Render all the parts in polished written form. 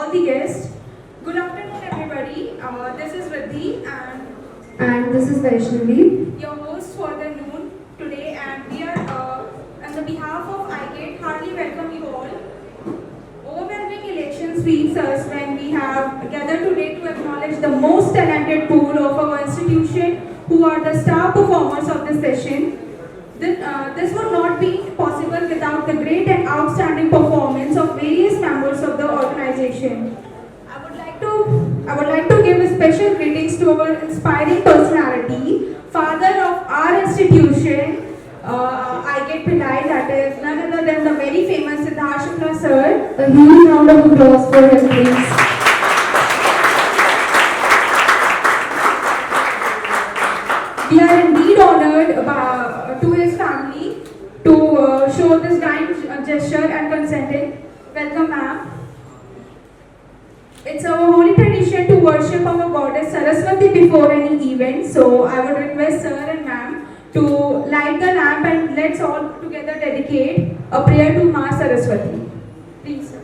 all the guests. Good afternoon, everybody. This is Riddhi And this is Vaishnavi. your host for the noon today, and we are, on the behalf of IGATE, heartily welcome you all. Overwhelming election sweeps us when we have gathered today to acknowledge the most talented pool of our institution, who are the star performers of this session. This would not be possible without the great and outstanding performance of various members of the organization. I would like to give a special greetings to our inspiring personality, father of our institution, IGATE Bhilai, that is none other than the very famous Siddharth Shukla sir. A huge round of applause for him, please. We are indeed honored to his family to show this kind gesture and consented. Welcome, ma'am. It's our holy tradition to worship our goddess Saraswati before any event. So I would request sir and ma'am to light the lamp and let's all together dedicate a prayer to Ma Saraswati. Please, sir.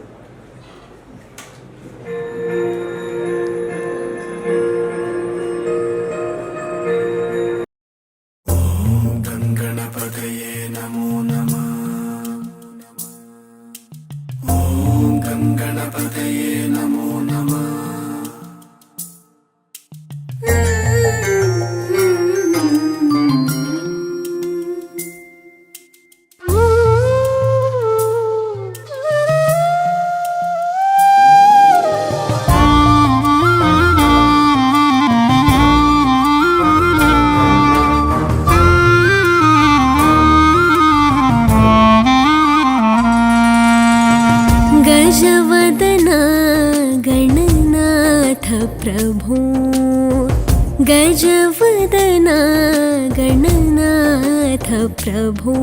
गणपतये नमो नमः ॐ गणपतये नमो नमः गजवदना गणनाथ प्रभो गजवदना गणनाथ प्रभो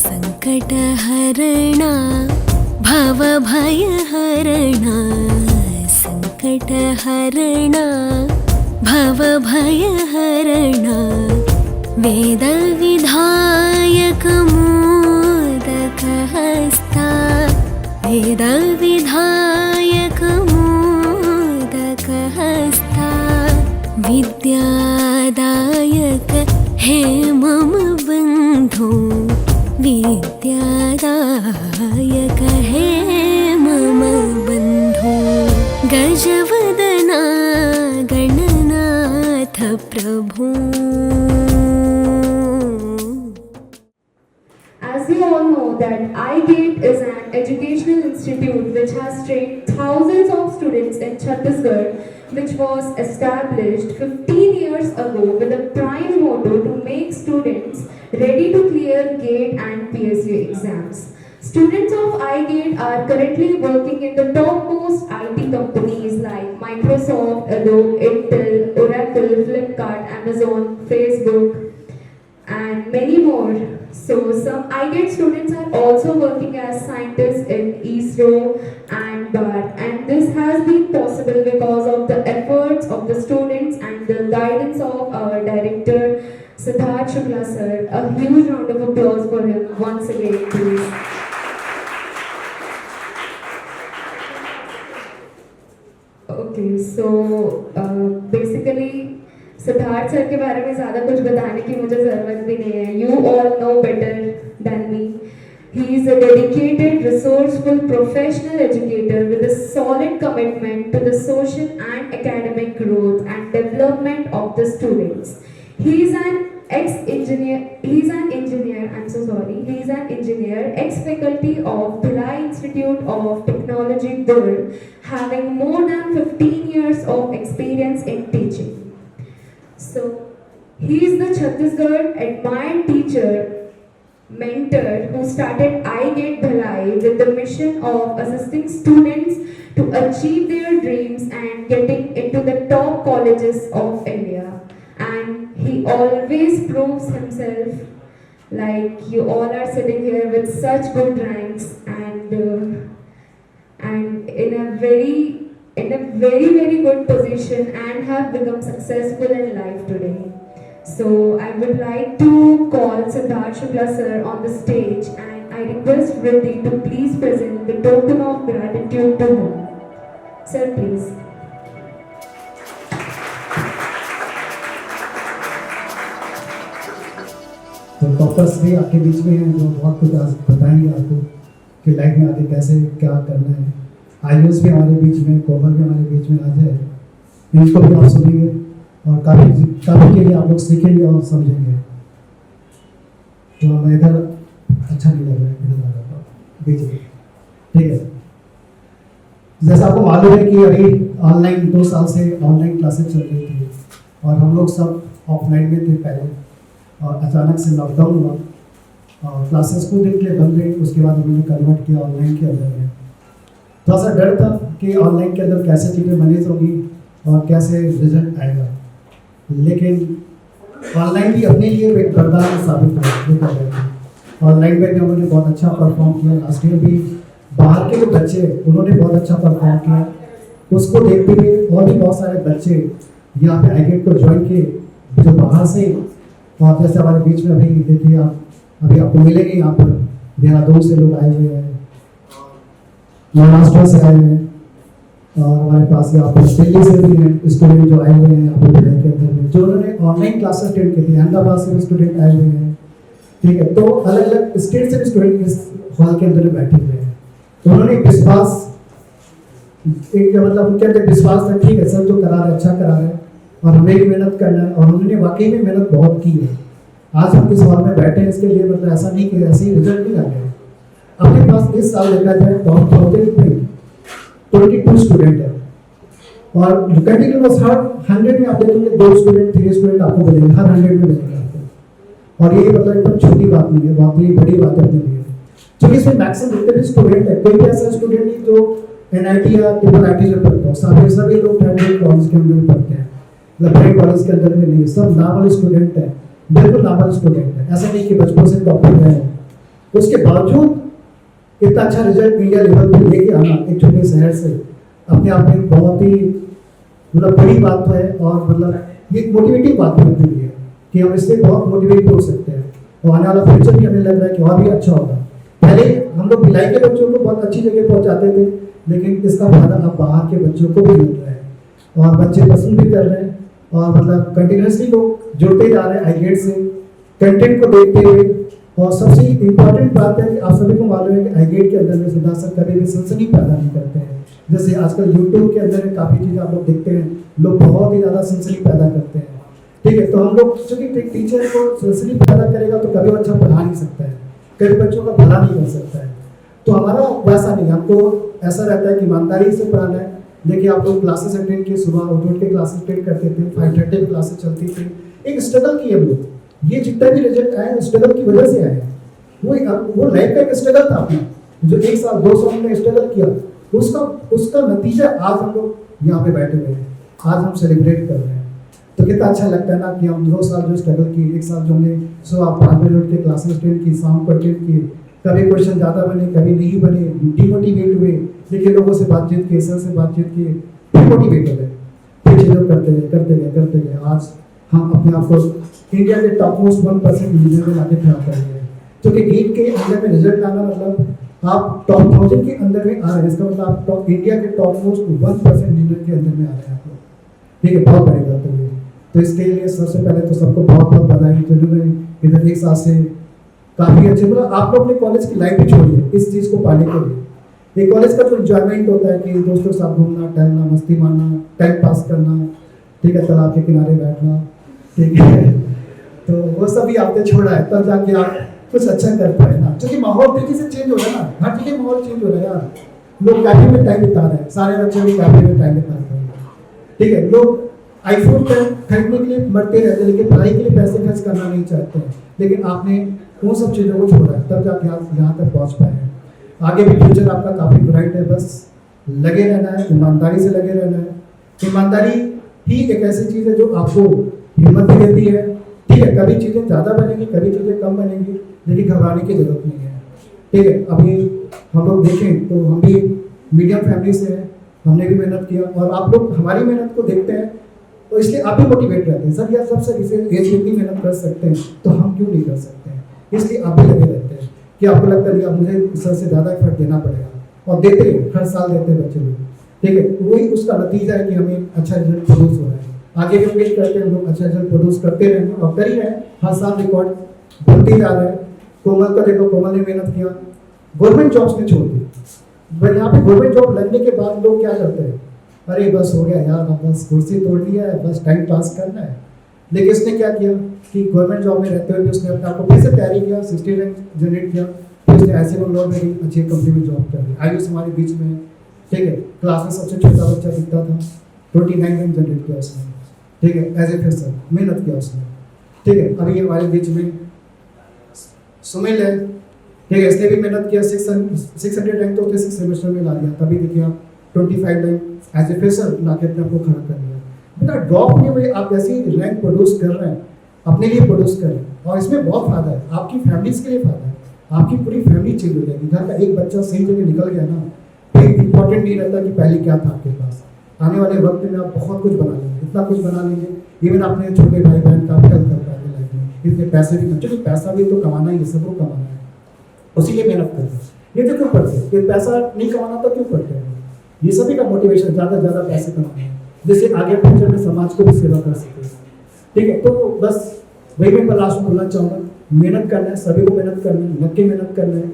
सङ्कटहरणा भवभयहरणा सङ्कटहरणा भवभयहरणा वेदविधायकमोदकहस्ता वेदविधायकमोदकहस्ता विद्यादायक हे मम बन्धो विद्यादायक हे मम बन्धो गजवदना गणनाथ प्रभो. As you all know that IGATE is an educational institute which has trained thousands of students in Chhattisgarh, which was established 15 years ago with a prime motto to make students ready to clear GATE and PSU exams. Students of IGATE are currently working in the topmost IT companies like Microsoft, Adobe, Intel, Oracle, Flipkart, Amazon, Facebook, and many more. So some IGATE students are also working as scientists in ISRO and BART, and this has been possible because of the efforts of the students and the guidance of our director Siddharth Shukla sir. A huge round of applause for him once again, please. Okay, so basically Siddharth sir के बारे में ज़्यादा कुछ बताने की मुझे ज़रूरत भी नहीं है. You all know better than me. He is a dedicated, resourceful, professional educator with a solid commitment to the social and academic growth and development of the students. He is an ex-engineer, ex-faculty of Bhilai Institute of Technology, Durg, having more than 15 years of experience in teaching. So, he is the Chhattisgarh admired teacher, mentor who started IGATE Bhilai with the mission of assisting students to achieve their dreams and getting into the top colleges of India. And he always proves himself, like you all are sitting here with such good ranks and in a very very good position and have become successful in life today. So I would like to call Siddharth Shukla sir on the stage, and I request Riddhi to please present the token of gratitude to him. Sir, please. तो toppers भी आपके बीच में हैं जो बहुत कुछ आज बताएंगे आपको कि लाइफ में आगे कैसे क्या करना है। आयुष भी हमारे बीच में, कोमल भी हमारे बीच में आज है, इनको भी आप सुनेंगे और काफ़ी के लिए आप लोग सीखेंगे और समझेंगे। तो मैं इधर अच्छा नहीं लग रहा है, इधर आ जाता हूँ बीच में, ठीक है। जैसा आपको मालूम है कि अभी ऑनलाइन 2 साल से ऑनलाइन क्लासेस चल रही थी और हम लोग सब ऑफलाइन में थे पहले, और अचानक से लॉकडाउन हुआ और क्लासेस को देख के बंद गई। उसके बाद उन्होंने कन्वर्ट किया ऑनलाइन के अंदर में। थोड़ा सा डर था कि ऑनलाइन के अंदर कैसे चीज़ें मैनेज होगी और कैसे रिजल्ट आएगा, लेकिन ऑनलाइन भी अपने लिए एक वरदान साबित हुआ। ऑनलाइन में भी उन्होंने बहुत अच्छा परफॉर्म किया। लास्ट ईयर भी बाहर के जो बच्चे उन्होंने बहुत अच्छा परफॉर्म किया। उसको देखते हुए और भी बहुत सारे बच्चे यहाँ पे आईगेट को ज्वाइन किए जो बाहर से, और जैसे हमारे बीच में अभी देखिए आप अभी आपको मिलेंगे यहाँ पर देहरादून से लोग आए हुए हैं, महाराष्ट्र से आए हैं, और हमारे पास यहाँ पर दिल्ली से भी हैं स्टूडेंट जो आए हुए हैं यहाँ पर पढ़ाई के अंदर में, जो उन्होंने ऑनलाइन क्लासेस अटेंड की थी। अहमदाबाद से भी स्टूडेंट आए हुए हैं, ठीक है। तो अलग अलग स्टेट से भी स्टूडेंट इस हॉल के अंदर बैठे हुए हैं। तो उन्होंने विश्वास, एक मतलब उनके अंदर विश्वास था, ठीक है सर जो करा रहे अच्छा करा रहे हैं और हमें भी मेहनत करना है, और उन्होंने वाकई में मेहनत बहुत की है। आज हम इस हॉल में बैठे हैं इसके लिए मतलब ऐसा नहीं कि ऐसे ही रिजल्ट नहीं आ गया। अपने पास इस साल देखा जाए 22 स्टूडेंट है, और कंटिन्यूअस हर 100 में आप देखेंगे 2 स्टूडेंट 3 स्टूडेंट आपको मिलेंगे, हर 100 में मिलेंगे आपको। और ये मतलब एकदम छोटी बात नहीं है, बहुत ही बड़ी बात है अपने लिए, क्योंकि इसमें मैक्सिमम जितने भी स्टूडेंट है, कोई भी ऐसा स्टूडेंट नहीं जो NIT या IIT में पढ़ता हो। सभी लोग प्राइवेट कॉलेज के अंदर पढ़ते हैं, प्राइवेट कॉलेज के अंदर में नहीं, सब नॉर्मल स्टूडेंट है, बिल्कुल नॉर्मल स्टूडेंट है। ऐसा नहीं कि बचपन से टॉपर रहे हैं, उसके बावजूद इतना अच्छा रिजल्ट इंडिया लेवल पे लेके आना एक छोटे शहर से अपने आप में बहुत ही मतलब बड़ी बात है। और मतलब ये मोटिवेटिंग बात है मेरे लिए कि हम इससे बहुत मोटिवेट हो सकते हैं, और आने वाला फ्यूचर भी हमें लग रहा है कि और भी अच्छा होगा। पहले हम लोग भिलाई के बच्चों को बहुत अच्छी जगह पहुंचाते थे, लेकिन इसका फायदा अब बाहर के बच्चों को भी मिल रहा है, और बच्चे पसंद भी कर रहे हैं, और मतलब कंटिन्यूसली लोग जुड़ते जा रहे हैं आईगेट से कंटेंट को देखते हुए। और सबसे इम्पोर्टेंट बात है कि आप सभी को मालूम है कि आईगेट के अंदर में सिद्धार्थ सर कभी भी सनसनी पैदा नहीं करते हैं। जैसे आजकल यूट्यूब के अंदर काफ़ी चीज़ें आप लोग देखते हैं, लोग बहुत ही ज़्यादा सनसनी पैदा करते हैं, ठीक है। तो हम लोग चूँकि टीचर को सनसनी पैदा करेगा तो कभी अच्छा पढ़ा नहीं सकता है, कभी बच्चों का भला नहीं कर सकता है। तो हमारा वैसा नहीं, हमको ऐसा रहता है कि ईमानदारी से पढ़ाना है। देखिए आप लोग क्लासेस अटेंड किए, सुबह उठ के क्लासेस अटेंड करते थे, 5:30 में क्लासेस चलती थी। एक स्ट्रगल की हम लोग, ये जितना भी रिजल्ट आया स्ट्रगल की वजह से आया। वो लाइफ का एक स्ट्रगल था अपना, जो 1 साल 2 साल में स्ट्रगल किया, उसका नतीजा आज हम लोग यहाँ पे बैठे हुए हैं, आज हम सेलिब्रेट कर रहे हैं। तो कितना अच्छा लगता है ना कि हम 2 साल जो स्ट्रगल की, 1 साल जो हमने सुबह 5 बजे उठ के क्लासेस अटेंड की, शाम को अटेंड की, कभी क्वेश्चन ज़्यादा बने कभी नहीं बने, डिमोटिवेट हुए, लेकिन लोगों से बातचीत की, सर से बातचीत की, फिर मोटिवेट हो गए, फिर चीज़ों करते गए। आज हम अपने आप को इंडिया के टॉप मोस्ट 1% इंजीनियर में लाके खड़ा कर रहे हैं, क्योंकि नीट के अंदर में रिजल्ट आना मतलब आप टॉप 1000 के अंदर में आ रहे हैं, इसका मतलब आप इंडिया के टॉप मोस्ट 1% इंजीनियर के अंदर में आ रहे हैं आप लोग, ठीक है। बहुत बड़ी बात है। तो इसके लिए सबसे पहले तो सबको बहुत बहुत बधाई, जिन्होंने इधर 1 साल से काफ़ी अच्छे मतलब आप लोग अपने कॉलेज की लाइफ भी छोड़ी है इस चीज़ को पाने के लिए। ये कॉलेज का जो इंजॉयमेंट होता है कि दोस्तों के साथ घूमना, टहलना, मस्ती मारना, टाइम पास करना, ठीक है, तालाब के किनारे बैठना, ठीक है, तो वो सभी आपने छोड़ा है, तब जाके आप कुछ अच्छा कर पाए ना, क्योंकि माहौल तेजी से चेंज हो रहा है ना, हर जगह माहौल चेंज हो रहा है यार। लोग कैफे में टाइम बिता रहे हैं, सारे बच्चे भी कैफे में टाइम बिता रहे हैं, ठीक है। लोग आईफोन खरीदने के लिए मरते रहते हैं, लेकिन पढ़ाई के लिए पैसे खर्च करना नहीं चाहते हैं, लेकिन आपने उन सब चीज़ों को छोड़ा है, तब जाके आप यहाँ तक पहुँच पाए हैं। आगे भी फ्यूचर आपका काफ़ी ब्राइट है, बस लगे रहना है, ईमानदारी से लगे रहना है। ईमानदारी ही एक ऐसी चीज़ है जो आपको हिम्मत भी देती है, ठीक है। कभी चीज़ें ज़्यादा बनेंगी, कभी चीज़ें कम बनेंगी, लेकिन घबराने की जरूरत नहीं है, ठीक है। अभी हम लोग देखें तो हम भी मीडियम फैमिली से हैं, हमने भी मेहनत किया, और आप लोग हमारी मेहनत को देखते हैं तो इसलिए आप भी मोटिवेट रहते हैं, सर यार सब सर इसे इतनी मेहनत कर सकते हैं तो हम क्यों नहीं कर सकते हैं, इसलिए आप भी लगे रहते हैं कि आपको लगता है अब मुझे सर से ज़्यादा एफर्ट देना पड़ेगा, और देते हैं, हर साल देते हैं बच्चे लोग। ठीक है, वही उसका नतीजा है कि हमें अच्छा रिजल्ट प्रोड्यूस हो रहा है। आगे भी उम्मीद करते हैं हम लोग अच्छा रिजल्ट प्रोड्यूस करते रहेंगे और कर ही रहे हैं, हर साल रिकॉर्ड बनते जा रहे हैं। कोमल का देखो, कोमल ने मेहनत किया, गवर्नमेंट जॉब्स ने छोड़ दी। भाई यहाँ पे गवर्नमेंट जॉब लगने के बाद लोग क्या करते हैं, अरे बस हो गया यार, अब बस कुर्सी तोड़ लिया है, बस टाइम पास करना है। लेकिन इसने क्या किया कि गवर्नमेंट जॉब में रहते हुए भी उसने अपने आप को फिर से तैयारी किया, 60 रैंक जनरेट किया, फिर उसने ऐसे लोग में भी अच्छी कंपनी में जॉब कर ली। आयुष हमारे बीच में है, ठीक है, क्लास में सबसे छोटा बच्चा दिखता था, 29 रैंक जनरेट किया उसने, ठीक है, एज ए फ्रेशर मेहनत किया उसने, ठीक है। अभी हमारे बीच में सुमिल है, ठीक है, इसने भी मेहनत किया, 600 रैंक तो उसने 6 सेमेस्टर में ला दिया, तभी देखिए आप 25 रैंक एज ए फ्रेशर ला के अपने आपको खड़ा कर लिया। बेटा ड्रॉप नहीं हुए, आप ऐसी रैंक प्रोड्यूस कर रहे हैं, अपने लिए प्रोड्यूस कर रहे हैं, और इसमें बहुत फायदा है, आपकी फैमिलीज के लिए फायदा है, आपकी पूरी फैमिली चेंज हो जाएगी। घर का एक बच्चा सही जगह निकल गया ना, फिर इंपॉर्टेंट नहीं रहता कि पहले क्या था आपके पास। आने वाले वक्त में आप बहुत कुछ बना लेंगे, इतना कुछ बना लेंगे, इवन अपने छोटे भाई बहन का हेल्प कर पाएंगे लाइफ में। इतने पैसे भी क्योंकि पैसा भी तो कमाना ही है, सबको कमाना है, उसी लिए मेहनत करते हैं। ये तो क्यों पढ़ते हैं, ये पैसा नहीं कमाना तो क्यों पढ़ते हैं? ये सभी का मोटिवेशन ज़्यादा से ज़्यादा पैसे कमाना है, जिससे आगे फ्यूचर में समाज को भी सेवा कर सके, ठीक है। तो बस वही मैं लास्ट में बोलना चाहूँगा, मेहनत करना है, सभी को मेहनत करना है, लग के मेहनत करना है,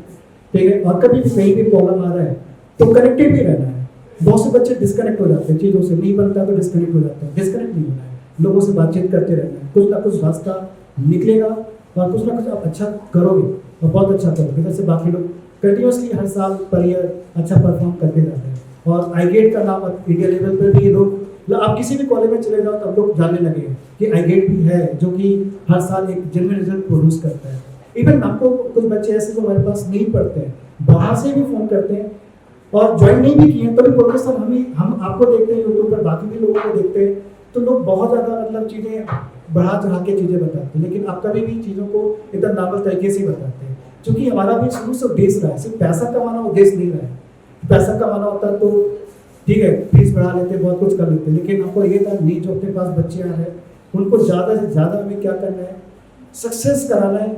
ठीक है। और कभी भी कहीं भी प्रॉब्लम आ रहा है तो कनेक्टेड भी रहना है। बहुत से बच्चे डिस्कनेक्ट हो जाते हैं, चीज़ों से नहीं बनता तो डिस्कनेक्ट हो जाता है, डिस्कनेक्ट नहीं होना है, लोगों से बातचीत करते रहना है, कुछ ना कुछ रास्ता निकलेगा और कुछ ना कुछ आप अच्छा करोगे और बहुत अच्छा करोगे। जैसे बाकी लोग कंटिन्यूसली हर साल पर ईयर अच्छा परफॉर्म करते जाते हैं, और आईगेट का नाम इंडिया लेवल पर भी ये लोग, आप किसी भी कॉलेज में चले जाओ तब लोग जानने लगे कि आईगेट भी है जो कि हर साल एक जेन्युइन रिजल्ट प्रोड्यूस करता है। इवन आपको कुछ बच्चे ऐसे जो हमारे पास नहीं पढ़ते हैं, बाहर से भी फोन करते हैं और ज्वाइन नहीं भी किए हैं तो भी बोलते सर हम आपको देखते हैं यूट्यूब पर, बाकी भी लोगों को देखते हैं, तो लोग बहुत ज़्यादा मतलब चीज़ें बढ़ा चढ़ा के चीज़ें बताते हैं, लेकिन आप कभी भी चीज़ों को एकदम नॉर्मल तरीके से बताते हैं। क्योंकि हमारा भी शुरू से उद्देश्य रहा है, सिर्फ पैसा कमाना उद्देश्य नहीं रहा है। पैसा कमाना होता तो ठीक है, फीस बढ़ा लेते, बहुत कुछ कर लेते, लेकिन हमको ये था नहीं, जो अपने पास बच्चे आ रहे हैं उनको ज़्यादा से ज़्यादा हमें क्या करना है, सक्सेस कराना है।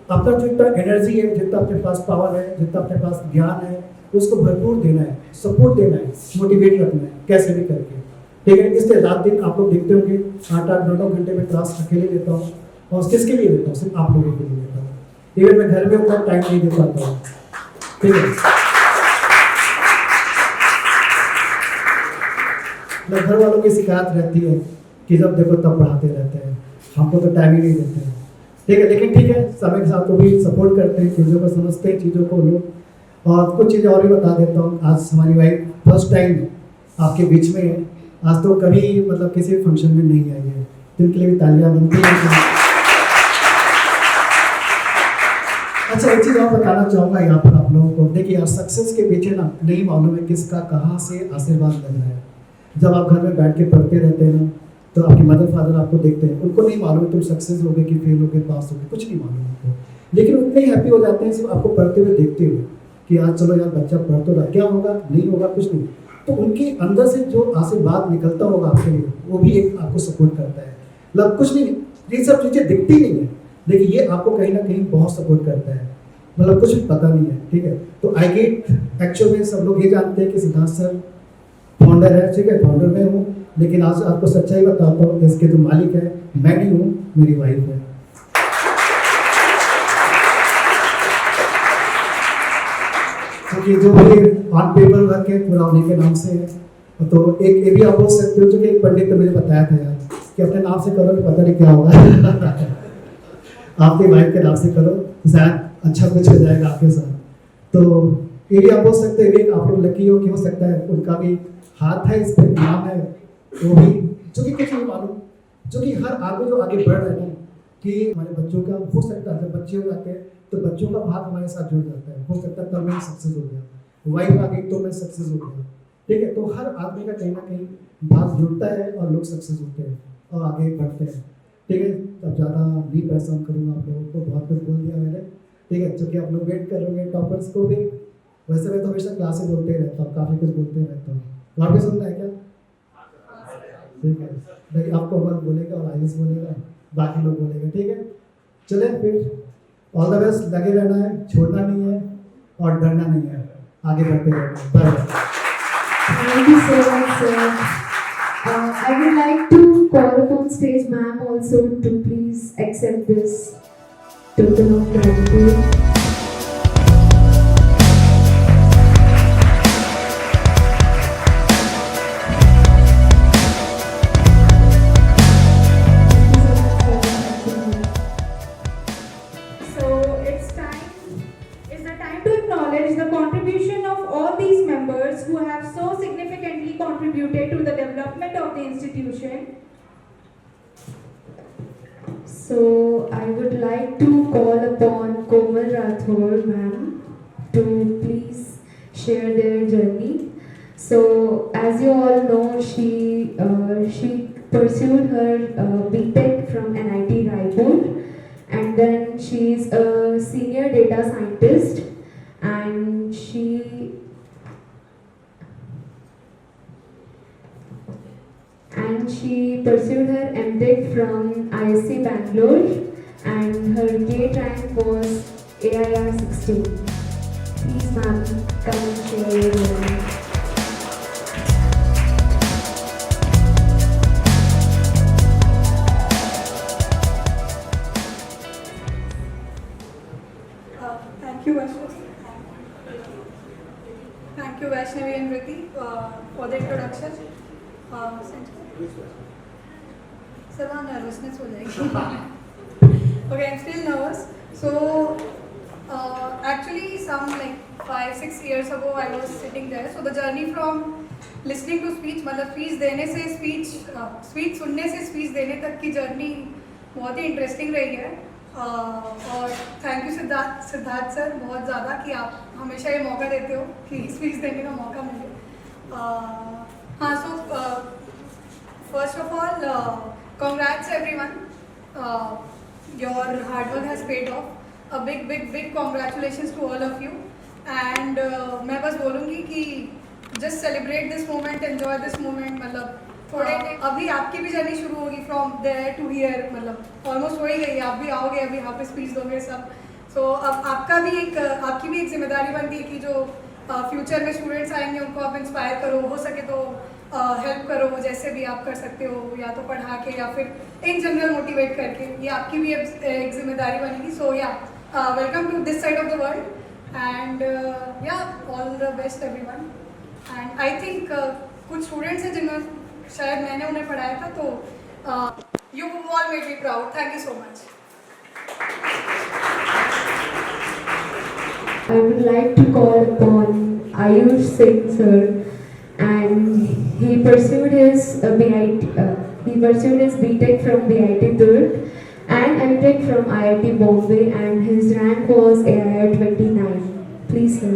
अपना जितना एनर्जी है, जितना अपने पास पावर है, जितना अपने पास ज्ञान है, उसको भरपूर देना है, सपोर्ट देना है, मोटिवेट रखना है, कैसे भी करके, ठीक है। इसलिए रात दिन आप लोग देखते होंगे 8-8, 9-9 घंटे में क्लास अकेले लेता हूँ, और किसके लिए लेता हूँ, सिर्फ आप लोगों के लिए लेता हूँ। इवन मैं घर में उतना टाइम नहीं दे पाता हूँ, ठीक है। घर वालों की शिकायत रहती है कि जब देखो तब पढ़ाते रहते हैं, हमको तो टाइम ही नहीं देते हैं, ठीक है। लेकिन ठीक है, समय के साथ वो भी सपोर्ट करते हैं, चीज़ों को समझते हैं, चीज़ों को लोग। और कुछ चीज़ें और भी बता देता हूँ। आज हमारी वाइफ फर्स्ट टाइम आपके बीच में है, आज तो कभी मतलब किसी फंक्शन में नहीं आई है, तो इनके लिए भी तालियां बनती हैं। अच्छा, एक चीज़ और बताना चाहूँगा यहाँ पर आप लोगों को, देखिए यार, सक्सेस के पीछे ना नहीं मालूम है किसका कहाँ से आशीर्वाद लग रहा है। जब आप घर में बैठ के पढ़ते रहते हैं ना, तो आपके मदर फादर आपको देखते हैं, उनको नहीं मालूम है तुम सक्सेस हो गए कि फेल हो गए, पास हो गए, कुछ नहीं मालूम उनको, लेकिन उतने ही हैप्पी हो जाते हैं सिर्फ आपको पढ़ते हुए देखते हुए कि आज चलो यार बच्चा पढ़ तो रहा, क्या होगा नहीं होगा कुछ नहीं, तो उनके अंदर से जो आशीर्वाद निकलता होगा आपके लिए, वो भी एक आपको सपोर्ट करता है। मतलब कुछ नहीं, ये सब चीज़ें दिखती नहीं है, लेकिन ये आपको कहीं ना कहीं बहुत सपोर्ट करता है, मतलब कुछ भी पता नहीं है, ठीक है। तो आईगेट एक्चुअल में सब लोग ये जानते हैं कि सिद्धार्थ सर फाउंडर है, ठीक है, फाउंडर मैं हूँ, लेकिन आज आपको सच्चाई बताता हूँ, इसके जो मालिक है मैं नहीं हूँ, मेरी वाइफ है। क्योंकि जो भी ऑन पेपर वर्क है पूरा उन्हीं के नाम से है। तो एक ये भी आप बोल सकते हो, जो कि एक पंडित ने मुझे बताया था यार कि अपने नाम से करो तो पता नहीं क्या होगा आपके वाइफ के नाम से करो, शायद अच्छा कुछ हो जाएगा आपके साथ। तो ये भी आप बोल सकते हैं, आप लोग लकी हो सकता है उनका भी हाथ है इस पर, नाम है वो भी, जो कि कुछ नहीं मालूम, जो कि हर आगे जो आगे बढ़ रहे हैं कि हमारे बच्चों का हो सकता है, जब बच्चे हो जाते हैं तो बच्चों का भाग हमारे साथ जुड़ जाता है, हो सकता है तब मैं सक्सेस हो गया, वाइफ आ गई तो मैं सक्सेस हो गया, ठीक है। तो हर आदमी का कहीं ना कहीं भाग जुड़ता है और लोग सक्सेस होते हैं और आगे बढ़ते हैं, ठीक है। अब ज़्यादा नहीं परेशान करूँगा आप लोगों को, बहुत कुछ बोल दिया मैंने, ठीक है। चूँकि आप लोग वेट करोगे टॉपर्स को भी, वैसे मैं तो हमेशा क्लास में बोलते ही रहता हूँ, काफ़ी कुछ बोलते रहता हूँ। वहाँ भी सुनना है क्या? ठीक है, भाई आपको अमल बोलेगा और आयुष बोलेगा, बाकी लोग बोलेंगे, ठीक है। चले फिर, ऑल द बेस्ट, लगे रहना है, छोड़ना नहीं है और डरना नहीं है, आगे बढ़ते रहना है। Bye. Thank you so much, sir. I would like to call upon stage ma'am also to please accept this token of gratitude. So it's the time to acknowledge the contribution of all these members who have so significantly contributed to the development of the institution. So I would like to call upon Komal Rathore ma'am to please share their journey. So as you all know, she pursued her BTech from NIT Raipur, and then she is a senior data scientist, and she pursued her MTech from ISC Bangalore, and her gate rank was AIR 16. Please ma'am, come and share your journey. Thank you, Vaishnavi. Thank you, Vaishnavi and Riti, for the introduction. Sir, वहाँ nervousness हो जाएगी. Okay, I'm still nervous. So, actually, some like 5-6 years ago, I was sitting there. So the journey from listening to speech, मतलब speech देने से speech सुनने से speech देने तक की journey बहुत ही interesting रही है. और थैंक यू सिद्धार्थ सर बहुत ज़्यादा कि आप हमेशा ये मौका देते हो कि स्पीच देने का मौका मिले. हाँ, so first of all congrats everyone. Your hard work has paid off. A big congratulations to all of you. And मैं बस बोलूँगी कि just celebrate this moment, enjoy this moment. मतलब थोड़े अभी आपकी भी जर्नी शुरू होगी फ्रॉम देयर टू हियर, मतलब ऑलमोस्ट हो ही गई है. आप भी आओगे, अभी यहाँ पे स्पीच दोगे सब. सो अब आपकी भी एक जिम्मेदारी बनती है कि जो फ्यूचर में स्टूडेंट्स आएंगे उनको आप इंस्पायर करो, हो सके तो हेल्प करो जैसे भी आप कर सकते हो, या तो पढ़ा के या फिर इन जनरल मोटिवेट करके. ये आपकी भी एक जिम्मेदारी बनेगी. So yeah welcome to this side of the world and yeah all the best everyone. And I think कुछ स्टूडेंट्स हैं जिन्होंने शायद मैंने उन्हें पढ़ाया था, तो you all made me proud. Thank you so much. I would like to call upon Ayush Singh sir, and he pursued his BTech from BIT Durg and MTech from IIT Bombay, and his rank was AIR 29. Please sir.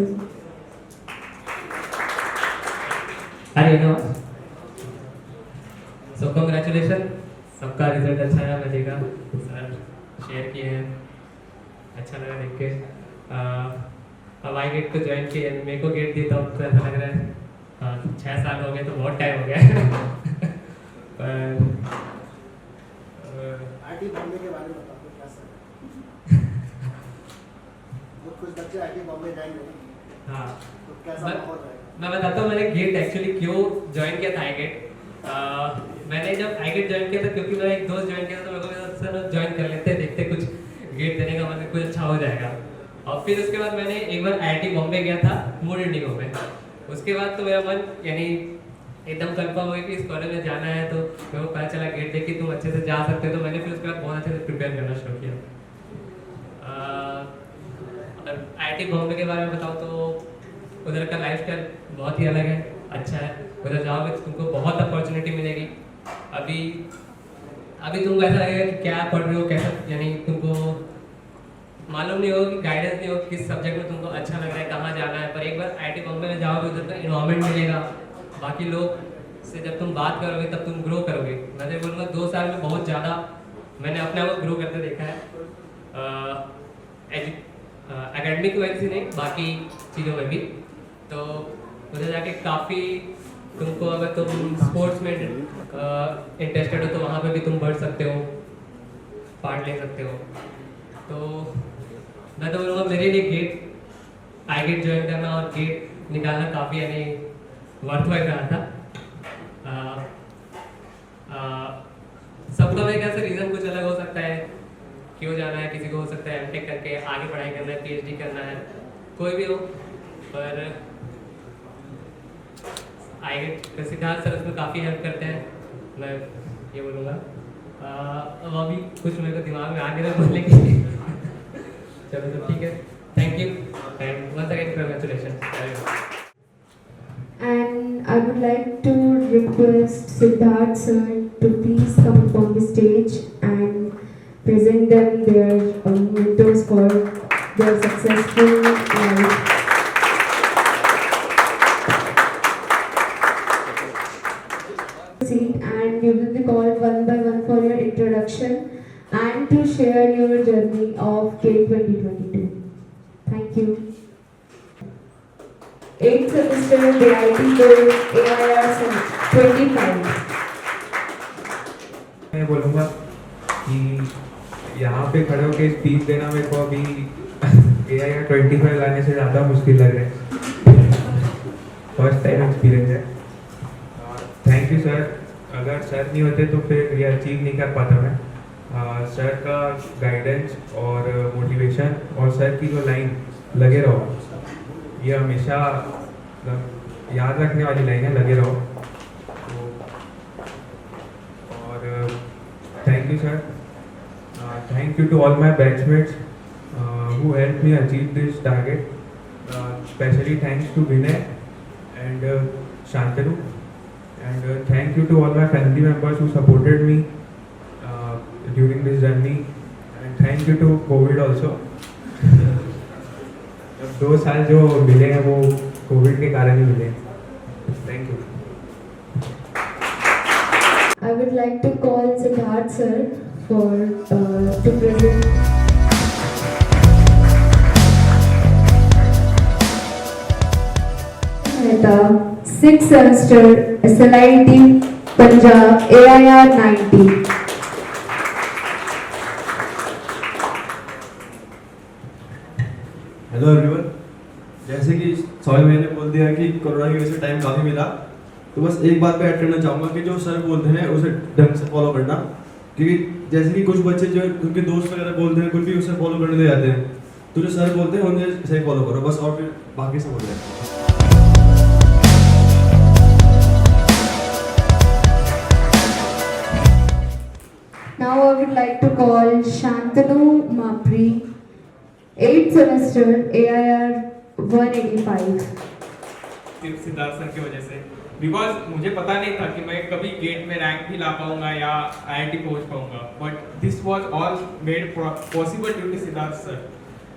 So congratulation, सबका result अच्छा है. मैं देखा sir share किए हैं, अच्छा लगा देख के. अब आई गेट को ज्वाइन किए, मेरे को गेट दी तो अब तो ऐसा लग रहा है 6 साल हो गए तो बहुत टाइम हो गया. पर आईटी बॉम्बे के बारे में बताओ क्या सर. कुछ बच्चे आईटी बॉम्बे जाएंगे. हाँ, तो कैसा माहौल रहेगा? मैं बताता हूँ मैंने गेट एक्चुअली क्यों ज्वाइन किया था. आई गेट मैंने जब आई गेट ज्वाइन किया था क्योंकि मेरा एक दोस्त ज्वाइन किया था, तो मेरे को सर ज्वाइन कर लेते हैं, देखते कुछ गेट देने का मतलब कुछ अच्छा हो जाएगा. और फिर उसके बाद मैंने एक बार आईआईटी बॉम्बे गया था मूड इंडिगो में. उसके बाद तो मेरा मन यानी एकदम कंफर्म हो गया कि इस कॉलेज में जाना है. तो मेरे को पता चला गेट देख के तुम अच्छे से जा सकते हो, तो मैंने फिर उसके बाद बहुत अच्छे से प्रिपेयर करना शुरू किया. अगर आईआईटी बॉम्बे के बारे में बताऊँ तो उधर का लाइफस्टाइल बहुत ही अलग है, अच्छा है. उधर जाओगे तो तुमको बहुत अपॉर्चुनिटी मिलेगी. अभी तुमको ऐसा लगेगा कि क्या पढ़ रहे हो, कैसा यानी तुमको मालूम नहीं होगा कि गाइडेंस नहीं होगा किस सब्जेक्ट में तुमको अच्छा लग रहा है, कहाँ जाना है. पर एक बार आईआईटी बॉम्बे में जाओगे उधर का इन्वायरमेंट मिलेगा, बाकी लोग से जब तुम बात करोगे तब तुम ग्रो करोगे. मैं तो बोलूँगा 2 साल में बहुत ज़्यादा मैंने अपने आप को ग्रो करते देखा है. एकेडमिक वजह से नहीं, बाकी चीज़ों में भी. तो उधर जाके काफ़ी तुमको अगर तुम स्पोर्ट्स में इंटरेस्टेड हो तो वहाँ पे भी तुम बढ़ सकते हो, पार्ट ले सकते हो. तो मैं तो बोलूँगा मेरे लिए गेट आई गेट ज्वाइन करना और गेट निकालना काफ़ी यानी वर्थवाइल रहा था। सबका में कैसे रीज़न कुछ अलग हो सकता है, क्यों जाना है, किसी को हो सकता है एमटेक करके आगे पढ़ाई करना है, पीएचडी करना है, कोई भी हो, पर आईगेट सिद्धार्थ सर उसमें काफ़ी हेल्प करते हैं, मैं ये बोलूँगा। अब अभी कुछ मेरे को दिमाग में आ नहीं रहा बोलने की चलो तो ठीक है, thank you and once again congratulation. And I would like to request Siddharth sir to please come up on the stage and present them their mentors for their successful life. And you will be called one by one for your introduction and to share your journey of GATE 2022. Thank you. 8th semester BIT code AIR 25. मैं बोलूँगा कि यहाँ पे खड़े होकर speech देना मेरे को अभी AIR 25 लाने से ज़्यादा मुश्किल लग रहा है, फर्स्ट टाइम एक्सपीरियंस है। थैंक यू सर, अगर सर नहीं होते तो फिर ये अचीव नहीं कर पाता मैं। सर का गाइडेंस और मोटिवेशन और सर की जो लाइन लगे रहो, ये हमेशा याद रखने वाली लाइन है, लगे रहो। और thank you sir, thank you to all my batchmates who help me achieve this target, specially thanks to Vinay and Shantanu, and thank you to all my family members who supported me during this journey, and thank you to COVID also. 2 साल जो मिले हैं वो Covid के कारण ही मिले। Thank you. I would like to call Siddharth sir for to present. Mehta, 6th semester SLIT Punjab AIR 90. Hello everyone, जैसे कि सॉरी मैंने बोल दिया कि कोरोना की वजह से टाइम काफ़ी मिला, तो बस एक बात पे ऐड करना चाहूँगा कि जो सर बोलते हैं उसे ढंग से फॉलो करना, क्योंकि जैसे कि कुछ बच्चे जो उनके दोस्त वगैरह बोलते हैं कुछ भी उसे फॉलो करने दे जाते हैं, तो जो सर बोलते हैं उन्हें सही फॉलो करो बस, और फिर बाकी सब हो जाए। Now I would like to call Shantanu Mapri, 8th semester AIR 185. सिर्फ सिद्धार्थ सर की वजह से, बिकॉज मुझे पता नहीं था कि मैं कभी गेट में रैंक भी ला पाऊंगा या IIT पहुंच पाऊंगा, but this was all made possible due to Siddharth sir.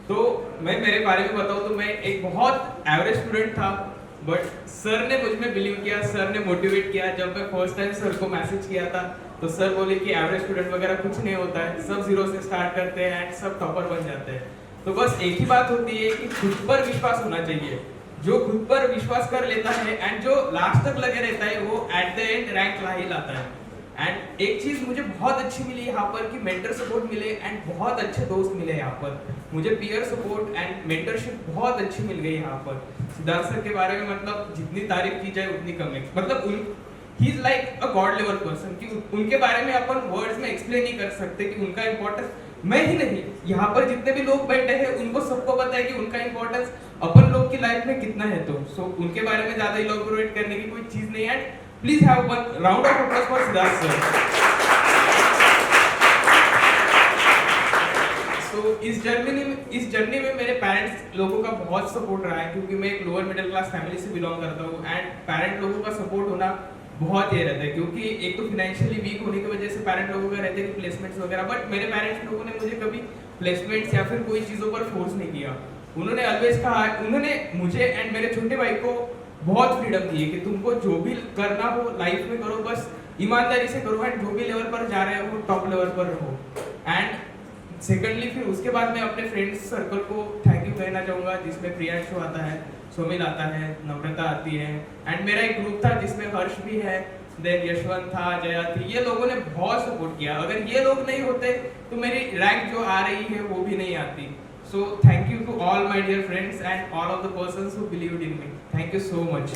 तो मैं मेरे बारे में बताऊं तो मैं एक बहुत एवरेज स्टूडेंट था, बट सर ने मुझ में बिलीव किया, सर ने मोटिवेट किया। जब मैं फर्स्ट टाइम सर को मैसेज किया था तो सर बोले कि एवरेज स्टूडेंट वगैरह कुछ नहीं होता है, सब जीरो से स्टार्ट करते हैं एंड सब टॉपर बन जाते हैं। तो बस एक ही बात होती है कि खुद पर विश्वास होना चाहिए। जो खुद पर विश्वास कर लेता है एंड जो लास्ट तक लगे रहता है वो एट द एंड रैंक ला ही लाता है। एंड एक चीज मुझे बहुत अच्छी मिली यहाँ पर कि मेंटर सपोर्ट मिले एंड बहुत अच्छे दोस्त मिले यहाँ पर। मुझे पीयर सपोर्ट एंड मेंटरशिप बहुत अच्छी मिल गई यहाँ पर। सिद्धार्थ सर के बारे में मतलब जितनी तारीफ की जाए उतनी कम है। मतलब he is like a God level person कि उनके बारे में अपन वर्ड्स में एक्सप्लेन नहीं कर सकते कि उनका इंपॉर्टेंस मैं ही नहीं, यहाँ पर जितने भी लोग बैठे हैं उनको सबको पता है कि उनका इंपॉर्टेंस अपन लोग की लाइफ में कितना है। तो सो उनके बारे में ज्यादा इलैबोरेट करने की कोई चीज नहीं है। Please have one round of applause for Siddharth sir. So इस जर्नी में मेरे पेरेंट्स लोगों का बहुत सपोर्ट रहा है, क्योंकि मैं एक लोअर मिडिल क्लास फैमिली से बिलोंग करता हूँ एंड पेरेंट लोगों का सपोर्ट होना बहुत ये रहता है, क्योंकि एक तो फाइनेंशियली वीक होने की वजह से पेरेंट लोगों का रहता है कि प्लेसमेंट्स वगैरह, बट मेरे पेरेंट्स लोगों ने मुझे कभी प्लेसमेंट्स या फिर कोई चीज़ों पर फोर्स नहीं किया। उन्होंने ऑलवेज कहा, उन्होंने मुझे एंड मेरे छोटे भाई को बहुत फ्रीडम दी है कि तुमको जो भी करना हो लाइफ में करो, बस ईमानदारी से करो एंड जो भी लेवल पर जा रहे हो टॉप लेवल पर रहो। एंड सेकेंडली फिर उसके बाद मैं अपने फ्रेंड्स सर्कल को थैंक यू कहना चाहूँगा, जिसमें प्रियांशु आता है, सोमिल आता है, नम्रता आती है एंड मेरा एक ग्रुप था जिसमें हर्ष भी है, देन यशवंत था, जया थी। ये लोगों ने बहुत सपोर्ट किया। अगर ये लोग नहीं होते तो मेरी रैंक जो आ रही है वो भी नहीं आती। So thank you to all my dear friends and all of the persons who believed in me. Thank you so much.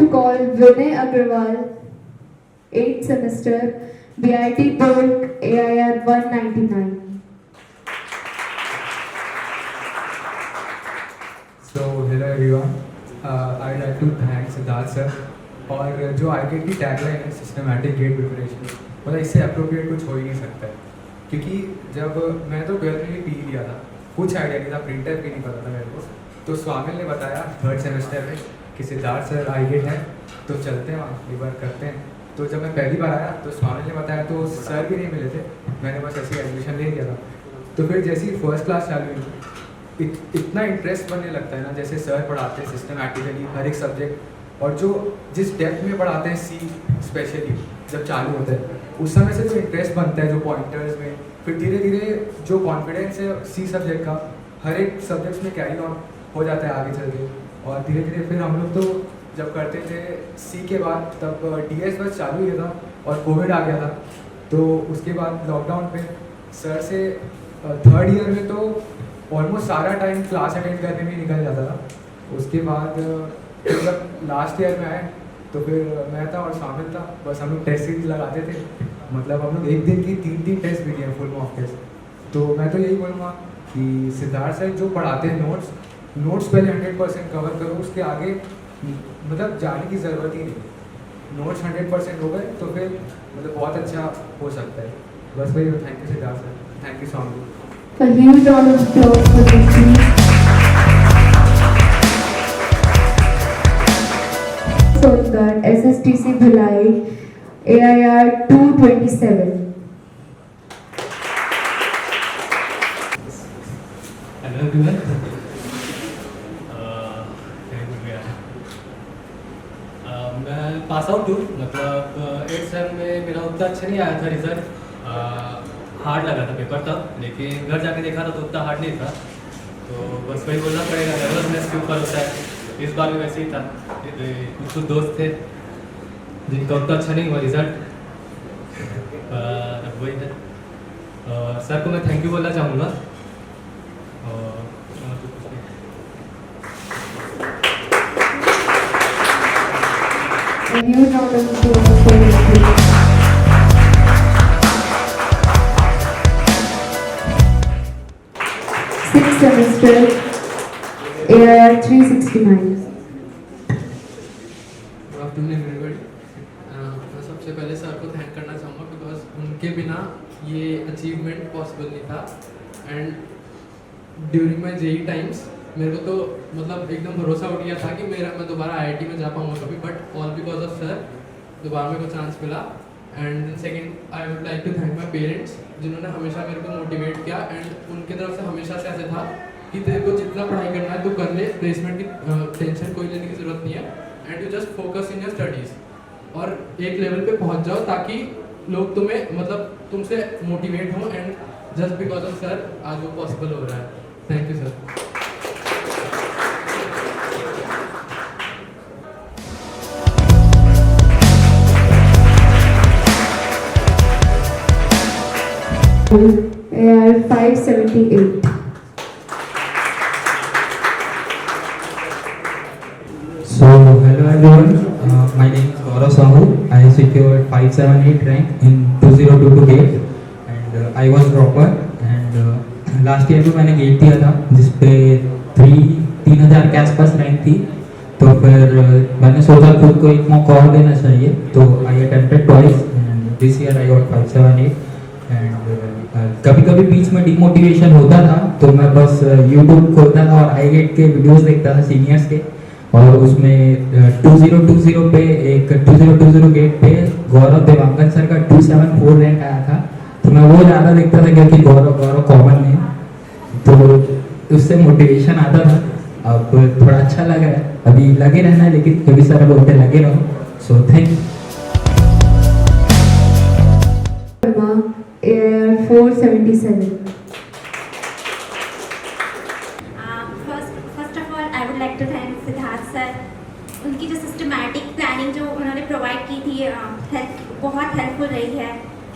call Vinay Agrawal, 8th semester, BIT Board, AIR 199. So hello everyone, I'd like to thank Siddharth sir और जो IGET की tagline है systematic gate preparation, मतलब इससे appropriate कुछ हो ही नहीं सकता है, क्योंकि जब मैं तो 12th में पी लिया था, कुछ आइडिया नहीं था, प्रिंटर भी नहीं पता था मेरे को, तो स्वामिल ने बताया 3rd सेमेस्टर में कि सिद्धार्थ सर IGET है तो चलते हैं वहाँ एक बार करते हैं। तो जब मैं पहली बार आया तो स्वामिल ने बताया, तो सर भी नहीं मिले थे, मैंने बस ऐसे एडमिशन ले लिया था। तो फिर जैसी फर्स्ट क्लास चालू हुई इतना इंटरेस्ट बनने लगता है ना, जैसे सर पढ़ाते हैं सिस्टमैटिकली हर एक सब्जेक्ट, और जो जिस डेप्थ में पढ़ाते हैं सी स्पेशली जब चालू होता है उस समय से जो इंटरेस्ट बनता है जो पॉइंटर्स में, फिर धीरे धीरे जो कॉन्फिडेंस है सी सब्जेक्ट का हर एक सब्जेक्ट्स में कैरी ऑन हो जाता है आगे चल के। और धीरे धीरे फिर हम लोग तो जब करते थे सी के बाद तब DS बस चालू हुआ था और कोविड आ गया था, तो उसके बाद लॉकडाउन पे सर से 3rd ईयर में तो ऑलमोस्ट सारा टाइम क्लास अटेंड करने में निकल जाता था। उसके बाद जब लास्ट ईयर में आए तो फिर मैं था और शामिल था, बस हम लोग टेस्ट सीरीज लगाते थे, मतलब हम लोग एक दिन की 3 टेस्ट भी दिए फुल मॉक टेस्ट। तो मैं तो यही बोलूँगा कि सिद्धार्थ सर जो पढ़ाते हैं नोट्स पहले 100% कवर करो, उसके आगे मतलब जाने की ज़रूरत ही नहीं। नोट्स 100% हो गए तो फिर मतलब बहुत अच्छा हो सकता है। बस वही, thank you Siddharth sir, thank you so much. A huge round of applause for this team. Solgar, SSTC Bhilai, AIR 227. Hello everyone, मैं पास आउट हूँ, मतलब 8th सेम में मेरा उतना अच्छा नहीं आया था रिजल्ट, हार्ड लगा था पेपर तब, लेकिन घर जाके देखा था तो उतना हार्ड नहीं था। तो बस वही बोलना पड़ेगा, नर्वसनेस के ऊपर होता है, इस बार भी वैसे ही था। कुछ दोस्त थे जिनका उतना अच्छा नहीं हुआ रिजल्ट, वही है। सर को मैं थैंक यू बोलना चाहूँगा। A huge round of applause for this team. Sixth semester, AIR 369. Good afternoon everybody. मैं सबसे पहले सर को थैंक करना चाहूँगा बिकॉज उनके बिना ये अचीवमेंट पॉसिबल नहीं था। And during my JEE times मेरे को तो मतलब एकदम भरोसा उठ गया था कि मैं दोबारा IIT में जा पाऊँगा कभी, but all because of sir दोबारा मेरे को चांस मिला। And second I would like to thank my parents जिन्होंने हमेशा मेरे को मोटिवेट किया, एंड उनकी तरफ से हमेशा से ऐसे था कि तेरे को जितना पढ़ाई करना है तो कर ले, प्लेसमेंट की टेंशन कोई लेने की ज़रूरत नहीं है, and you just focus in your studies और एक लेवल पे पहुंच जाओ ताकि लोग तुम्हें मतलब तुमसे मोटिवेट हो। And just because of sir आज वो पॉसिबल हो रहा है। Thank you sir. AIR 578. So hello everyone, my name is Gaurav Sahu. I secured 578 rank in 2022 GATE and I was dropper and last year भी मैंने GATE दिया था जिसपे 3,000 के आसपास रैंक थी। तो फिर मैंने सोचा खुद को एक मौका और देना चाहिए, तो I attempted twice and this year I got 578 and कभी कभी बीच में डिमोटिवेशन होता था तो मैं बस YouTube खोलता था और IGET के वीडियोस देखता था सीनियर्स के, और उसमें 2020 पे एक 2020 गेट पे गौरव देवांगन सर का 274 रैंक आया था, तो मैं वो ज़्यादा देखता था क्योंकि गौरव कॉमन है, तो उससे मोटिवेशन आता था। अब थोड़ा अच्छा लग रहा है, अभी लगे रहना है, लेकिन कभी सर बोलते लगे रहो। सो thank you. AIR 477. First of all, I would like to thank Siddharth sir. उनकी जो सिस्टमैटिक प्लानिंग जो उन्होंने प्रोवाइड की थी बहुत हेल्पफुल रही है।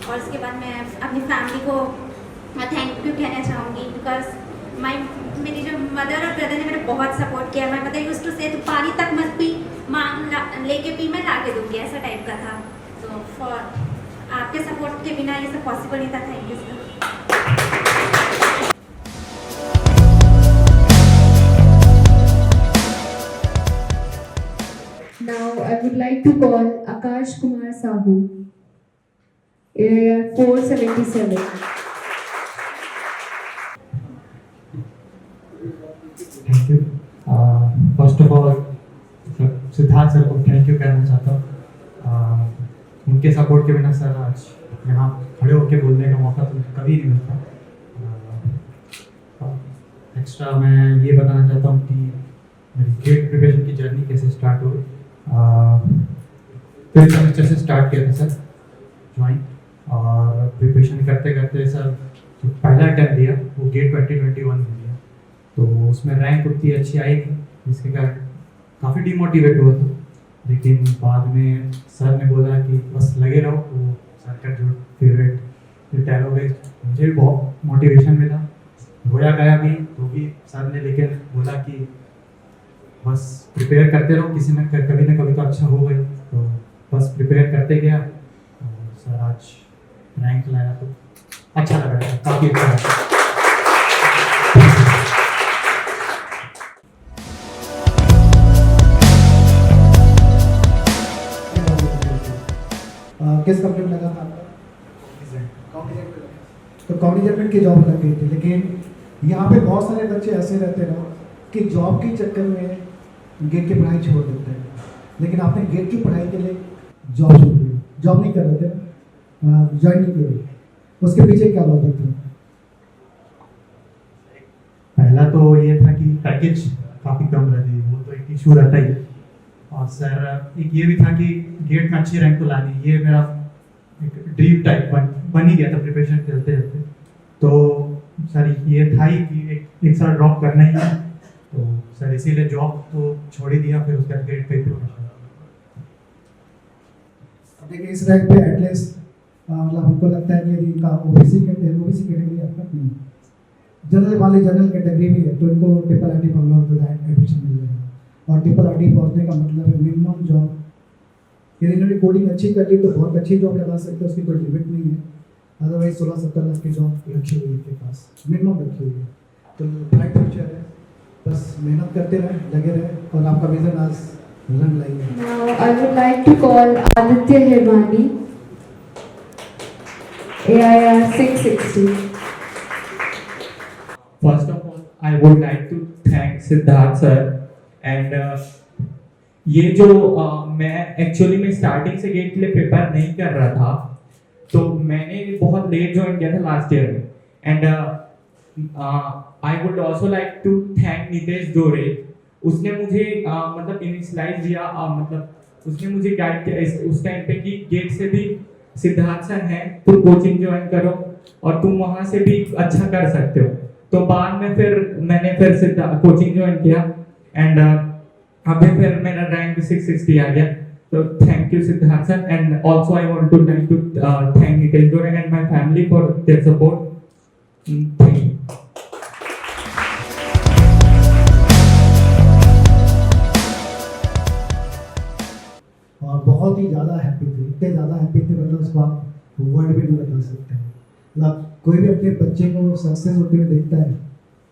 और उसके बाद मैं अपनी फैमिली को थैंक यू कहना चाहूँगी बिकॉज मेरी जो मदर और ब्रदर ने मेरा बहुत सपोर्ट किया। माई मदर यूज्ड टू से तू पानी तक मत पी, लेके भी मैं ला के दूँगी, ऐसा टाइप का था। तो फॉर आपके सपोर्ट के बिना ये सब पॉसिबल नहीं था। Thank you sir. Now I would like to call Akash Kumar Sahu, AIR 477. Thank you. First of all Siddharth sir को थैंक यू कहना चाहता हूँ। उनके सपोर्ट के बिना सर आज यहाँ खड़े होकर बोलने का मौका तो कभी नहीं मिलता। एक्स्ट्रा मैं ये बताना चाहता हूँ कि मेरी गेट प्रिपरेशन की जर्नी कैसे स्टार्ट हुई। फिफ्थ सेमेस्टर से स्टार्ट किया था सर ज्वाइन, और प्रिपरेशन करते करते सर जो पहला अटैम्प्ट दिया वो गेट 2021 में दिया, तो उसमें रैंक उतनी अच्छी आई थी जिसके कारण काफ़ी डिमोटिवेट हुआ था। लेकिन बाद में सर ने बोला कि बस लगे रहो, वो सर का जो फेवरेट डायलॉग है मुझे भी बहुत मोटिवेशन मिला। रोया गया भी तो भी सर ने लेकिन बोला कि बस प्रिपेयर करते रहो, किसी न कभी तो अच्छा होगा ही। तो बस प्रिपेयर करते गया और सर आज रैंक लाया तो अच्छा लग रहा है, काफ़ी अच्छा लगा। किस कंपनी में लगा था आपका? कॉग्निजेंट में लगा। तो कॉग्निजेंट में की जॉब लग गई थी, लेकिन यहाँ पे बहुत सारे बच्चे ऐसे रहते हैं कि जॉब के चक्कर में गेट की पढ़ाई छोड़ देते हैं। लेकिन आपने गेट की पढ़ाई के लिए जॉब छोड़ दी, जॉब नहीं कर रहे थे, ज्वाइन नहीं किए, उसके पीछे क्या लॉजिक था? पहला तो ये था कि पैकेज काफ़ी कम रहती है, वो तो एक इशू रहता ही। और सर एक ये भी था कि गेट में अच्छी रैंक तो लानी, ये मेरा एक ड्रीम टाइप बन ही गया था प्रिपरेशन चलते चलते। तो सर ये था ही कि एक साल ड्रॉप करना ही है, तो सर इसीलिए जॉब तो छोड़ ही दिया, फिर उसके बाद गेट पे देखिए इस रैंक पे एटलीस्ट मतलब हमको लगता है कि इनका ओबीसी कैटेगरी आपका नहीं, जनरल वाले जनरल कैटेगरी भी है, तो इनको ट्रिपल आईटी बंगलौर तो एडमिशन मिल जाएगा। और ट्रिपल आईटी पहुंचने का मतलब है मिनिमम जॉब, यदि इन्होंने कोडिंग अच्छी कर ली तो बहुत अच्छी जॉब लगा सकते हैं, उसकी कोई लिमिट नहीं है। अदरवाइज 16-17 लाख की जॉब रखी हुई है इनके पास, मिनिमम रखी हुई है। तो ब्राइट फ्यूचर है, बस मेहनत करते रहे, लगे रहे, और आपका विजन आज रंग लाएगा। Now I would like to call Aditya Hirmani, AIR 660. First of all, I would like to thank Siddharth sir and ये जो मैं एक्चुअली में स्टार्टिंग से गेट के लिए प्रिपेयर नहीं कर रहा था, तो मैंने बहुत लेट ज्वाइन किया था लास्ट ईयर में। And I would also like to thank Nitesh Dore, उसने मुझे मतलब इनिशियलाइज दिया, मतलब उसने मुझे गाइड किया उस टाइम पे कि गेट से भी सिद्धार्थ सर हैं, तुम कोचिंग ज्वाइन करो और तुम वहाँ से भी अच्छा कर सकते हो। तो बाद में फिर मैंने कोचिंग ज्वाइन किया एंड अभी फिर मेरा रैंक 660 आ गया। तो thank you Siddharth sir, and also I want to thank Nitesh Dore and my family for their support. Thank you. और बहुत ही ज़्यादा हैप्पी थे, इतने ज़्यादा हैप्पी थे मतलब उसको आप वर्ड भी नहीं बता सकते हैं। मतलब कोई भी अपने बच्चे को सक्सेस होते हुए देखता है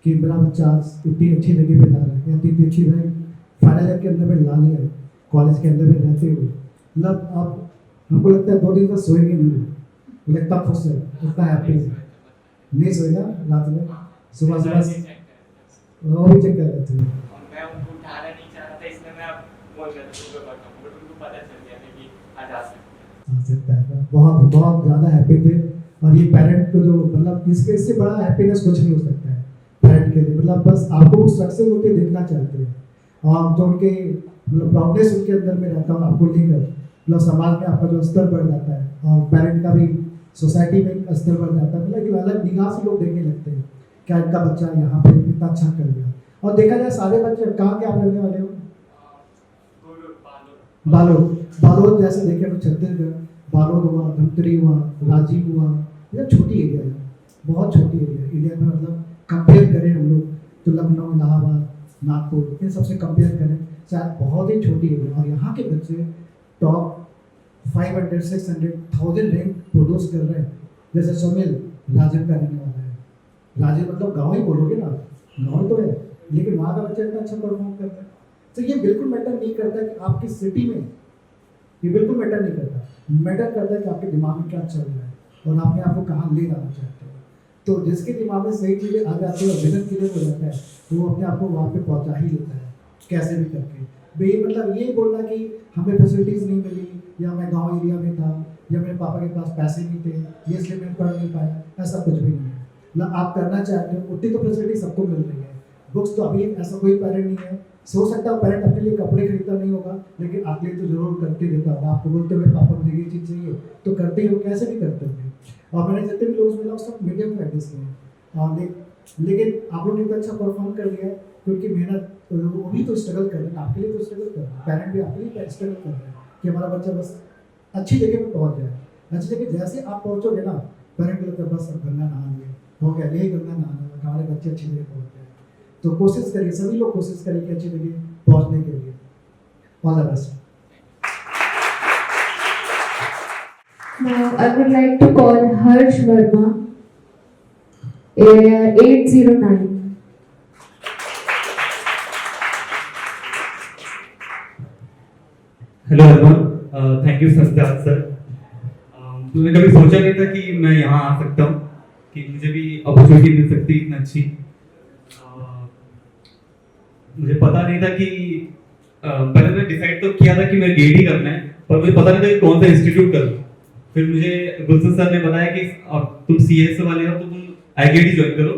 कि मेरा बच्चा आज इतनी अच्छी जगह पे जा रहा है, इतनी अच्छी रैंक फाइनल ईयर के अंदर में ला लिया है, कॉलेज के अंदर में रहते हुए। मतलब आप हमको लगता है 2 दिन तक सोएंगे नहीं, मतलब इतना खुश है, इतना हैप्पी है, नहीं सोएगा रात में, सुबह वो भी चेक कर रहे थे। मैं उनको उठाना नहीं चाह रहा था, इसलिए मैं अब बोल कर उनको पता चल गया कि आज आ सकता है। बहुत बहुत ज़्यादा हैप्पी थे। और ये पेरेंट को जो मतलब इससे बड़ा हैप्पीनेस कुछ नहीं हो सकता है पेरेंट के लिए। मतलब बस आपको सक्सेस होते देखना चाहते हैं, और जो उनके मतलब प्राउडनेस उनके अंदर में रहता है आपको लेकर, मतलब समाज में आपका जो स्तर बढ़ जाता है, और पेरेंट का भी सोसाइटी में स्तर बढ़ जाता है। मतलब एक अलग निगाह से लोग देखने लगते हैं क्या इनका बच्चा यहाँ पे इतना अच्छा कर गया। और देखा जाए सारे बच्चे कहाँ के आप रहने वाले हो? बालोद जैसे देखें तो छत्तीसगढ़, बालोद हुआ, धमतरी हुआ, राजीव हुआ, ये छोटी एरिया है, बहुत छोटी एरिया है इंडिया में। मतलब कंपेयर करें हम लोग तो लखनऊ, इलाहाबाद, नागपुर, इन सबसे कंपेयर करें, शायद बहुत ही छोटी है, और यहाँ के बच्चे टॉप 500, 600, 1000 रैंक प्रोड्यूस कर रहे हैं। जैसे सुमिल राजन का रहने वाला है, राजन मतलब गाँव ही बोलोगे ना, गाँव तो है, लेकिन वहाँ का बच्चा इतना अच्छा परफॉर्म करता है। तो ये बिल्कुल मैटर नहीं करता कि आपकी सिटी में, ये बिल्कुल मैटर नहीं करता, मैटर करता है कि आपके दिमाग में क्या चल रहा है और आपने आपको कहाँ ले जाना चाहते हो। तो जिसके दिमाग में सही चीज़ें आ जाती है और विजन क्लियर हो जाता है, तो वो अपने आप को वहाँ पे पहुँचा ही लेता है कैसे भी करके। भाई मतलब ये बोलना कि हमें फैसिलिटीज़ नहीं मिली, या मैं गांव एरिया में था, या मेरे पापा के पास पैसे नहीं थे, ये इसलिए मैं पढ़ नहीं पाया, ऐसा कुछ भी नहीं है। मतलब आप करना चाहते हो उतनी तो फैसिलिटी सबको मिल रही है। बुक्स तो अभी ऐसा कोई पेरेंट नहीं है, सोच सकता है पेरेंट अपने लिए कपड़े खरीदता नहीं होगा, लेकिन आपके लिए तो जरूर करके देता होगा। आपको बोलते हुए पापा मुझे ये चीज़ चाहिए तो करते ही हो, कैसे भी करते होंगे। और मैंने जितने भी लोग मिला सब मीडियम प्रैक्टिस किए, लेकिन आप लोगों ने तो अच्छा परफॉर्म कर लिया है, क्योंकि मेहनत वो भी तो स्ट्रगल कर रहे हैं, आपके लिए तो स्ट्रगल कर रहे हैं, पेरेंट भी आपके लिए स्ट्रगल कर रहे हैं कि हमारा बच्चा बस अच्छी जगह पे पहुंच जाए। अच्छी जगह जैसे आप पहुंचोगे ना, पेरेंट को लगता है बस अब गंगा नहा लिए, हो गया यही गंगा नहाना, हमारे बच्चे अच्छी जगह पहुंच जाए। तो कोशिश करिए, सभी लोग कोशिश करें कि अच्छी जगह पहुंचने के लिए। All the best. Now I would like to call Harsh Verma, AIR 809. Hello everyone, thank you Siddharth sir. मैंने कभी सोचा नहीं था कि मैं यहाँ आ सकता हूँ, कि मुझे भी अपॉर्चुनिटी मिल सकती है इतना अच्छी। मुझे पता नहीं था कि पहले मैं डिसाइड तो किया था कि मैं गेट ही करना है, पर मुझे पता नहीं था कि कौन सा इंस्टीट्यूट करूँ। फिर मुझे गुलशन सर ने बताया कि अब तुम CAS वाले हो तो तुम IGT ही ज्वाइन करो।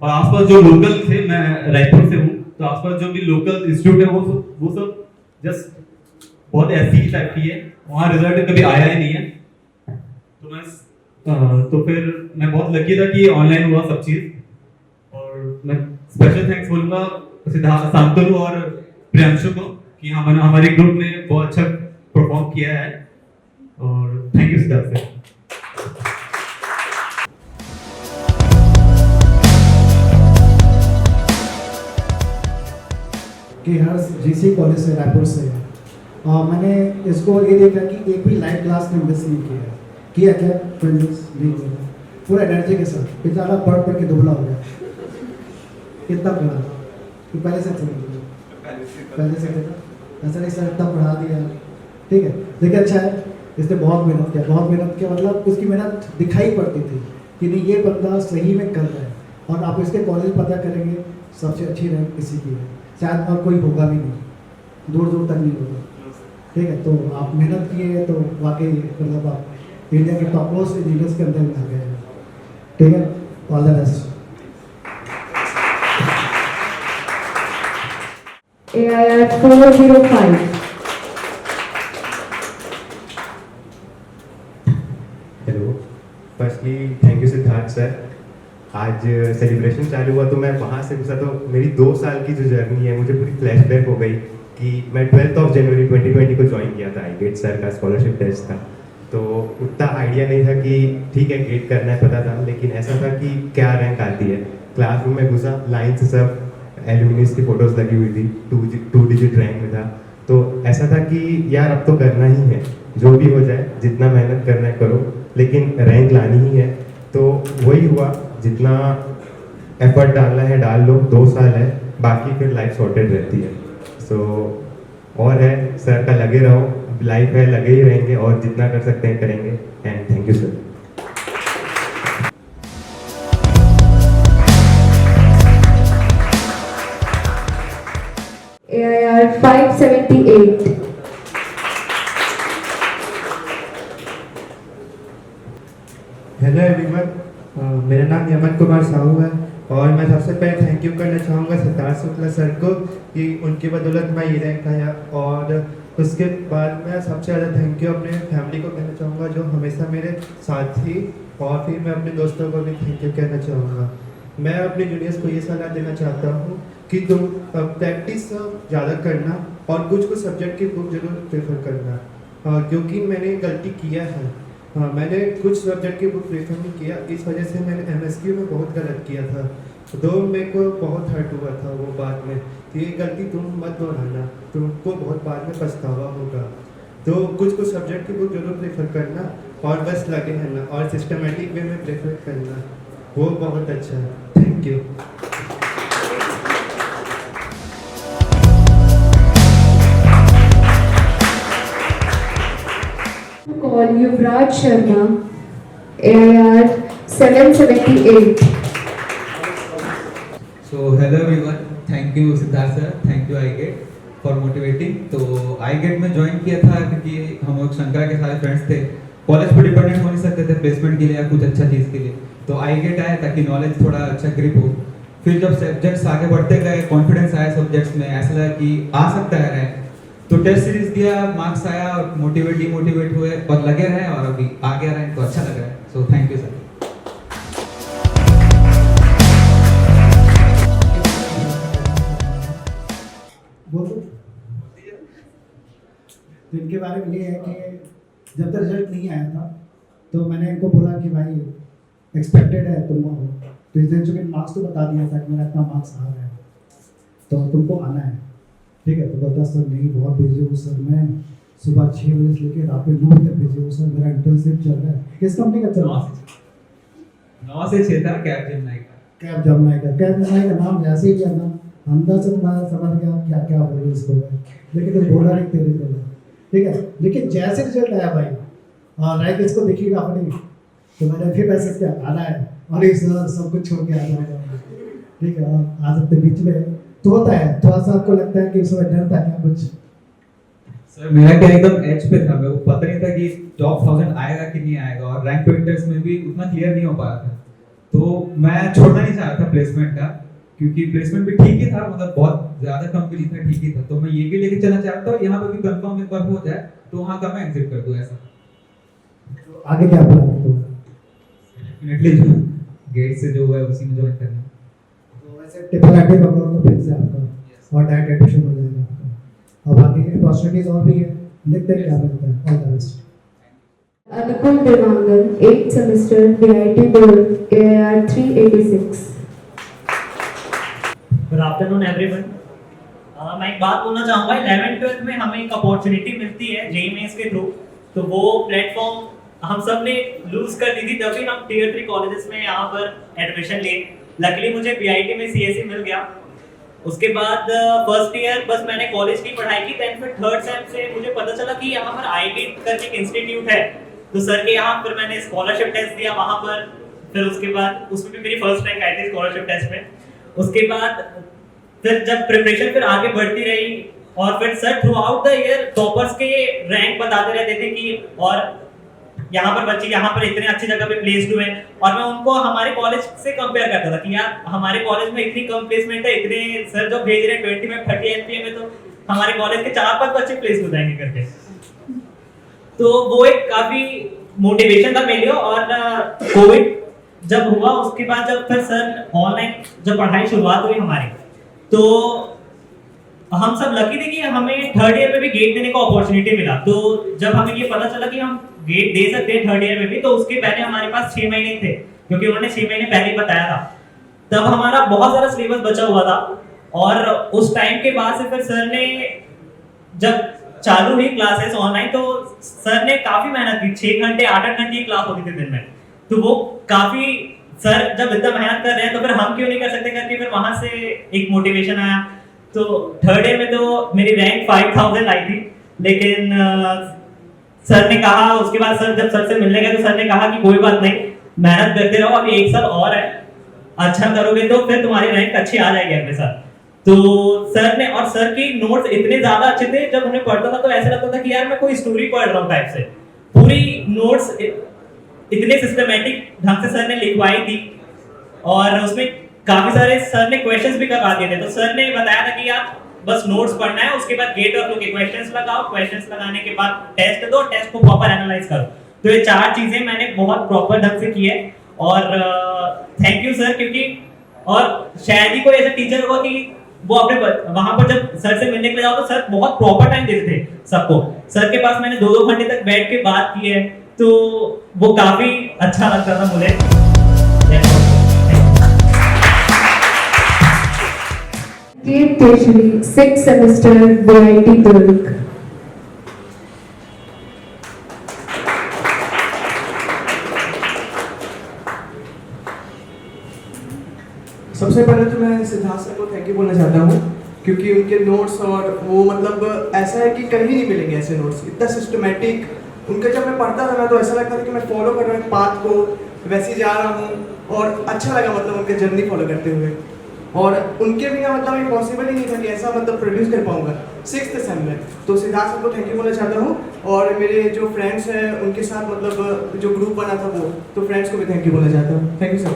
और आसपास जो लोकल थे, मैं रायपुर से हूँ, तो आसपास जो भी लोकल इंस्टीट्यूट है वो सब जस्ट बहुत ऐसी टाइप की है, वहाँ रिजल्ट कभी आया ही नहीं है। तो फिर मैं बहुत लकी था कि ऑनलाइन हुआ सब चीज़। और मैं स्पेशल थैंक्स बोलूँगा सिद्धार्थ, शांतनु और प्रियांशु को कि हमारे ग्रुप ने बहुत अच्छा परफॉर्म किया है। और थैंक यू सिद्धार्थ सर। कि हर्ष GC कॉलेज से, रायपुर से है, और मैंने इसको ये देखा कि एक भी लाइव क्लास में मिस नहीं किया क्या फ्रेंड्स, नहीं किया, पूरा एनर्जी के साथ। बेचारा पढ़ के दुबला हो गया, कितना पढ़ा कि पहले से था ऐसा नहीं सर, इतना पढ़ा दिया, ठीक है। देखिए अच्छा है, इसने बहुत मेहनत किया, मतलब उसकी मेहनत दिखाई पड़ती थी कि नहीं ये बंदा सही में कर रहा है। और आप इसके कॉलेज पता करेंगे, सबसे अच्छी रैंक इसी की है, शायद और कोई होगा भी नहीं, दूर तक नहीं होगा, ठीक है। तो आप मेहनत किए तो वाकई मतलब आप इंडिया के टॉप मोस्ट इंजीनियर्स के अंदर आ गए हैं, ठीक है। All the best. AIR 405. Hello, firstly thank you Siddharth sir. आज सेलिब्रेशन चालू हुआ तो मैं वहाँ से घुसा, तो मेरी 2 साल की जो जर्नी है मुझे पूरी फ्लैशबैक हो गई कि मैं 12 जनवरी 2020 को ज्वाइन किया था। गेट सर का स्कॉलरशिप टेस्ट था, तो उतना आइडिया नहीं था कि ठीक है गेट करना है, पता था, लेकिन ऐसा था कि क्या रैंक आती है। क्लासरूम में घुसा, लाइन से सब एल्यूमिनियस की फोटोज लगी हुई थी, 2 डिजिट रैंक में था। तो ऐसा था कि यार अब तो करना ही है, जो भी हो जाए, जितना मेहनत करना है करो, लेकिन रैंक लानी ही है। तो वही हुआ, जितना एफर्ट डालना है डाल लो, 2 साल है, बाकी फिर लाइफ सॉर्टेड रहती है। सो और है सर का लगे रहो, लाइफ है, लगे ही रहेंगे और जितना कर सकते हैं करेंगे। And thank you sir. AIR 578. Hello everyone, मेरा नाम यमन कुमार साहू है और मैं सबसे पहले थैंक यू करना चाहूँगा सिद्धार्थ शुक्ला सर को कि उनकी बदौलत मैं ये रैंक आया। और उसके बाद मैं सबसे ज़्यादा थैंक यू अपने फैमिली को कहना चाहूँगा जो हमेशा मेरे साथ थी, और फिर मैं अपने दोस्तों को भी थैंक यू कहना चाहूँगा। मैं अपने जूनियर्स को ये सलाह देना चाहता हूँ कि तुम प्रैक्टिस ज़्यादा करना और कुछ सब्जेक्ट की बुक जरूर प्रेफर करना, क्योंकि मैंने गलती किया है, मैंने कुछ सब्जेक्ट की बुक प्रेफर नहीं किया, इस वजह से मैंने MSQ में बहुत गलत किया था। दो मेरे को बहुत हर्ट हुआ था वो बात में कि ये गलती तुम मत दोहराना, तुमको बहुत बाद में पछतावा होगा। तो कुछ सब्जेक्ट की बुक जरूर प्रेफर करना और बस लगे रहना और सिस्टमेटिक वे में प्रेफर करना, वो बहुत अच्छा है। Thank you. Call Yuvraj Sharma, AIR 778. So hello everyone, thank you Siddharth sir, thank you iGate for motivating। तो iGate में ज्वाइन किया था क्योंकि हम लोग शंकरा के सारे फ्रेंड्स थे, कॉलेज पर डिपेंडेंट हो नहीं सकते थे प्लेसमेंट के लिए या कुछ अच्छा चीज़ के लिए, तो iGate आया ताकि नॉलेज थोड़ा अच्छा ग्रिप हो। फिर जब सब्जेक्ट्स आगे बढ़ते गए, कॉन्फिडेंस आया सब्जेक्ट्स में, ऐसा लगा कि आ सकता है रैंक, तो टेस्ट सीरीज दिया, मार्क्स आया और मोटिवेट डिमोटिवेट हुए और लगे रहे और अभी आ गया रैंक, तो अच्छा लग रहा है। सो थैंक यू सर। इनके बारे में ये है कि जब तक रिजल्ट नहीं आया था तो मैंने इनको बोला कि भाई एक्सपेक्टेड है तुम हो, तो इस दिन चूँकि मार्क्स तो बता दिया था कि मेरा इतना मार्क्स आ रहा है तो तुमको आना है, ठीक है। तो बोलता सर नहीं बहुत बिजी हूँ सर, मैं सुबह 6 बजे से लेकर रात में 9 बजे तक बिजी हूँ सर, मेरा इंटर्नशिप चल रहा है। किस कंपनी का चल रहा है? 9 से 6 था कैब जमनाई का। कैब जमनाई का नाम जैसे ही लिया ना अंदर से तुम्हारा समझ गया क्या क्या बोले इसको, लेकिन तो बोला नहीं तेरे को, ठीक है। लेकिन जैसे रिजल्ट आया भाई और रैंक इसको देखिएगा अपनी, तो मैंने फिर ऐसे क्या आना है और इस सब कुछ छोड़ के आ जाएगा, ठीक है। आ सकते बीच में तो होता है थोड़ा सा, आपको लगता है कि इस समय डर था क्या कुछ? सर मेरा क्या एकदम एज पे था, मेरे को पता नहीं था कि टॉप 1000 आएगा कि नहीं आएगा और रैंक पॉइंटर्स में भी उतना क्लियर नहीं हो पा रहा था, तो मैं छोड़ना नहीं चाह रहा था प्लेसमेंट का, क्योंकि प्लेसमेंट भी ठीक ही था, मतलब बहुत ज्यादा कंपनी था, ठीक ही था, तो मैं ये भी लेके चलना चाह रहा था। यहाँ पे भी कंफर्म एक बार हो जाए तो वहाँ का मैं एग्जिट कर दूँ ऐसा। तो आगे क्या प्लान है? तो डेफिनेटली जो गेट से जो है उसी में ज्वाइन करना। तो वैसे ट्रिपल आईटी का तो फिर से आपका और डायरेक्ट एडमिशन हो जाएगा आपका। अब आगे अपॉर्चुनिटीज और भी है, देखते हैं क्या बनता है। All the best. Anukul Devangan, 8th semester, VIT Board, AIR 386. Good afternoon everyone. मैं एक बात बोलना चाहूँगा, 11th-12th में हमें एक अपॉर्चुनिटी मिलती है जेईई मेंस के थ्रू, तो वो प्लेटफॉर्म हम सब ने लूज कर दी थी, तभी हम टियर 3 कॉलेजेस में यहाँ पर एडमिशन लिए। लकीली मुझे बीआईटी में सीएसई मिल गया। उसके बाद फर्स्ट ईयर बस मैंने कॉलेज की पढ़ाई की, देन फिर थर्ड सेम से मुझे पता चला कि यहाँ पर आईगेट करके एक इंस्टीट्यूट है, तो सर के यहाँ फिर मैंने स्कॉलरशिप टेस्ट दिया वहाँ पर, फिर उसके बाद उसमें भी मेरी फर्स्ट रैंक आई थी स्कॉलरशिप टेस्ट में। उसके बाद फिर जब प्रिपरेशन फिर आगे बढ़ती रही और फिर sir through out the year toppers के रैंक बताते रहते थे कि और यहाँ पर बच्चे यहाँ पर इतने अच्छी जगह पे प्लेस्ड हुए, और मैं उनको हमारे कॉलेज से कंपेयर करता था कि यार हमारे कॉलेज में इतनी कम प्लेसमेंट है, इतने सर जो भेज रहे हैं 20 में 30 एनपीए में, तो हमारे कॉलेज के 4-5 बच्चे प्लेस हो जाएंगे करके। तो वो एक काफी मोटिवेशन था मेरे लिए। और कोविड जब हुआ उसके बाद जब फिर सर ऑनलाइन जब पढ़ाई शुरुआत हुई हमारी, तो हम सब लकी थे कि हमें थर्ड ईयर में भी गेट देने का अपॉर्चुनिटी मिला। तो जब हमें ये पता चला कि हम गेट दे सकते हैं थर्ड ईयर में भी, तो उसके पहले हमारे पास 6 महीने थे, क्योंकि उन्होंने 6 महीने पहले बताया था। तब हमारा बहुत सारा सिलेबस बचा हुआ था, और उस टाइम के बाद से फिर सर ने जब चालू हुई क्लासेस ऑनलाइन, तो सर ने काफी मेहनत की, 6 घंटे 8-8 घंटे की क्लास होती थी दिन में, तो वो काफी सर जब इतना मेहनत कर रहे हैं तो फिर हम क्यों नहीं कर सकते करके फिर वहां से एक मोटिवेशन आया। तो थर्ड ईयर में तो मेरी रैंक 5000 आई थी, लेकिन सर ने कहा उसके बाद सर जब सर से मिलने गए तो सर ने कहा कि कोई बात नहीं, मेहनत करते रहो, अभी 1 साल और है, अच्छा करोगे तो फिर तुम्हारी रैंक अच्छी आ जाएगी अगले साल। तो सर ने, और सर की नोट्स इतने ज्यादा अच्छे थे, जब उन्हें पढ़ता था तो ऐसा लगता था कि यार मैं कोई स्टोरी पढ़ रहा हूँ टाइप से। पूरी नोट्स इतने सिस्टमैटिक ढंग से सर ने लिखवाई थी, और उसमें काफी सारे सर ने क्वेश्चंस भी करवा दिए थे। तो सर ने बताया था कि यार बस नोट्स पढ़ना है, उसके बाद गेट और फ्लो के क्वेश्चंस लगाओ, क्वेश्चंस लगाने के बाद टेस्ट दो, टेस्ट को प्रॉपर एनालाइज करो। तो ये 4 चीजें मैंने बहुत प्रॉपर ढंग से की है, और थैंक यू सर, क्योंकि और शायद ही कोई ऐसा टीचर होगा कि वो अपने वहां पर जब सर से मिलने के लिए जाओ तो सर बहुत प्रॉपर टाइम देते थे सबको। सर के पास मैंने 2-2 घंटे तक बैठ के बात की है, तो वो काफी अच्छा लगता था मुझे। Kate Teshri, 6th semester, VIT Durg. सबसे पहले तो मैं सिद्धार्थ सर को थैंक यू बोलना चाहता हूँ, क्योंकि उनके नोट्स और वो मतलब ऐसा है कि कहीं नहीं मिलेंगे ऐसे नोट्स, इतना सिस्टमेटिक। उनका जब मैं पढ़ता था ना तो ऐसा लगता था कि मैं फॉलो कर रहा हूँ पाथ को, वैसे जा रहा हूँ और अच्छा लगा मतलब उनके जर्नी फॉलो करते हुए। और उनके बिना मतलब ये पॉसिबल ही नहीं था कि ऐसा मतलब प्रोड्यूस कर पाऊंगा 6th सेम में। तो सिद्धार्थ सर को थैंक यू बोलना चाहता हूँ, और मेरे जो फ्रेंड्स हैं उनके साथ मतलब जो ग्रुप बना था वो, तो फ्रेंड्स को भी थैंक यू बोलना चाहता हूँ। Thank you sir.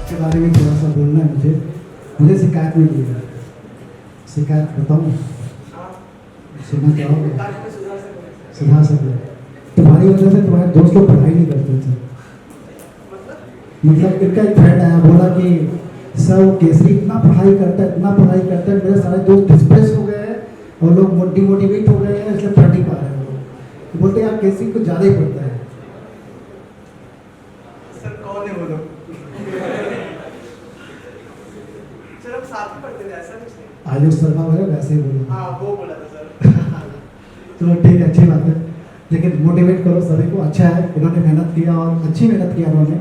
के बारे में थोड़ा सा बोलना है मुझे शिकायत मिली है, शिकायत बताऊँ, सुनना चाहोगे? सुधा सकते तुम्हारी वजह से तुम्हारे दोस्त लोग पढ़ाई नहीं करते थे। मतलब इनका एक फ्रेंड आया, बोला कि सर वो केसरी इतना पढ़ाई करता है, इतना पढ़ाई करता है, मेरे सारे दोस्त डिस्प्रेस हो गए हैं और लोग डिमोटिवेट हो गए हैं, इसलिए पढ़ नहीं पा रहे हैं वो। तो बोलते यार केसरी कुछ ज़्यादा ही पढ़ता है। सर कौन है वो लोग? सर हम साथ में पढ़ते थे, ऐसा कुछ नहीं। आयुष शर्मा बोला वैसे ही बोला। हाँ वो बोला था सर। चलो ठीक है, अच्छी बात है, लेकिन मोटिवेट करो सभी को। अच्छा है, इन्होंने मेहनत किया और अच्छी मेहनत किया इन्होंने,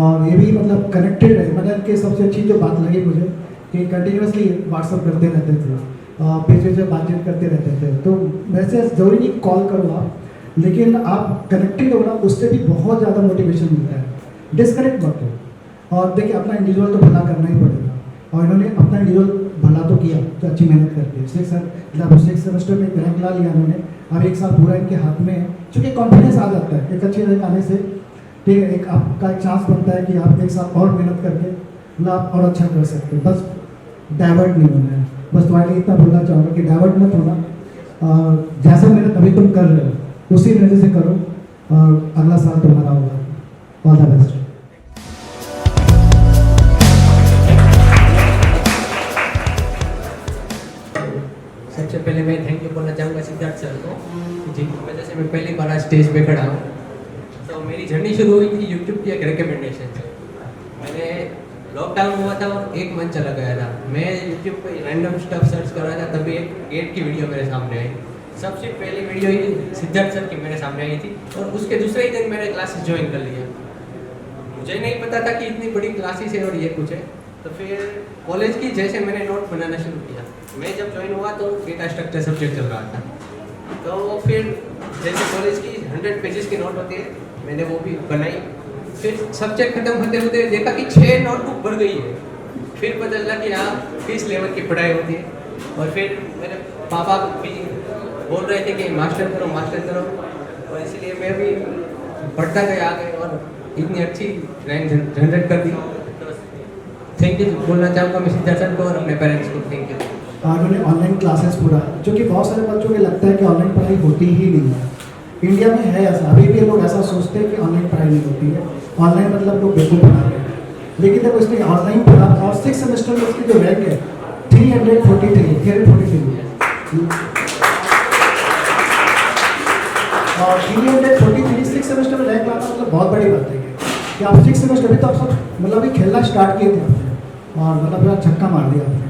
और ये भी मतलब कनेक्टेड रहे। मतलब इनके सबसे अच्छी जो बात लगी मुझे कि कंटिन्यूसली व्हाट्सअप करते रहते थे, बीच बीच में बातचीत करते रहते थे। तो वैसे ज़रूरी नहीं कॉल करो आप, लेकिन आप कनेक्टेड हो ना, उससे भी बहुत ज़्यादा मोटिवेशन मिलता है। डिस्कनेक्ट मत हो। और देखिए अपना इंडिविजुअल तो भला करना ही पड़ेगा, और इन्होंने अपना इंडिविजुअल भला तो किया, तो अच्छी मेहनत करके 6th सेमेस्टर में रैंक ला लिया इन्होंने। अब 1 साल पूरा इनके हाथ में है, चूँकि कॉन्फिडेंस आ जाता है एक अच्छी रैंक आने से। ठीक है, एक आपका एक चांस बनता है कि आप 1 साल और मेहनत करके मतलब आप और अच्छा कर सकते हो। बस डाइवर्ट नहीं होना है। बस तुम्हारे लिए इतना बोलना चाहूँगा कि डाइवर्ट मत होना, जैसा मेहनत अभी तुम कर रहे हो उसी मेहनत से करो, और अगला साल तुम्हारा होगा। All the best. सबसे पहले मैं थैंक यू बोलना चाहूँगा सिद्धार्थ सर को, जिनकी वजह से मैं पहली बार आज स्टेज पे खड़ा हूँ। तो मेरी जर्नी शुरू हुई थी यूट्यूब की एक रिकमेंडेशन से। मैंने लॉकडाउन हुआ था और 1 मंथ चला गया था, मैं यूट्यूब पे रैंडम स्टफ सर्च कर रहा था, तभी एक गेट की वीडियो मेरे सामने आई। सबसे पहली वीडियो ही सिद्धार्थ सर की मेरे सामने आई थी, और उसके दूसरे ही दिन मैंने क्लासेस ज्वाइन कर लिया। मुझे नहीं पता था कि इतनी बड़ी क्लासेस है और ये कुछ है। तो फिर कॉलेज की जैसे मैंने नोट बनाना शुरू किया, मैं जब ज्वाइन हुआ तो डेटा स्ट्रक्चर सब्जेक्ट चल रहा था। तो फिर जैसे कॉलेज की 100 पेजेस की नोट होती है, मैंने वो भी बनाई। फिर सब्जेक्ट खत्म होते होते देखा कि 6 नोटबुक भर गई है। फिर पता चला कि यहाँ 20 लेवल की पढ़ाई होती है। और फिर मेरे पापा भी बोल रहे थे कि मास्टर करो, और इसलिए मैं भी पढ़ता गया आगे और इतनी अच्छी रैंक जनरेट कर दी। थैंक यू बोलना चाहूँगा मैं सिद्धार्थ सर को और अपने पेरेंट्स को थैंक यू। उन्होंने ऑनलाइन क्लासेस पूरा, जो कि बहुत सारे बच्चों को लगता है कि ऑनलाइन पढ़ाई होती ही नहीं है। इंडिया में है ऐसा, अभी भी लोग ऐसा सोचते हैं कि ऑनलाइन पढ़ाई नहीं होती है, ऑनलाइन मतलब लोग बिल्कुल पढ़ा रहे हैं। लेकिन जब उसने ऑनलाइन पढ़ा और 6th सेमेस्टर में उसकी जो रैंक है 343 और 343 6th सेमेस्टर में रैंक लाना मतलब बहुत बड़ी बात है कि आप 6th सेमेस्टर में तो आप सब मतलब अभी खेलना स्टार्ट किए थे आपने, और मतलब पूरा छक्का मार दिया आपने।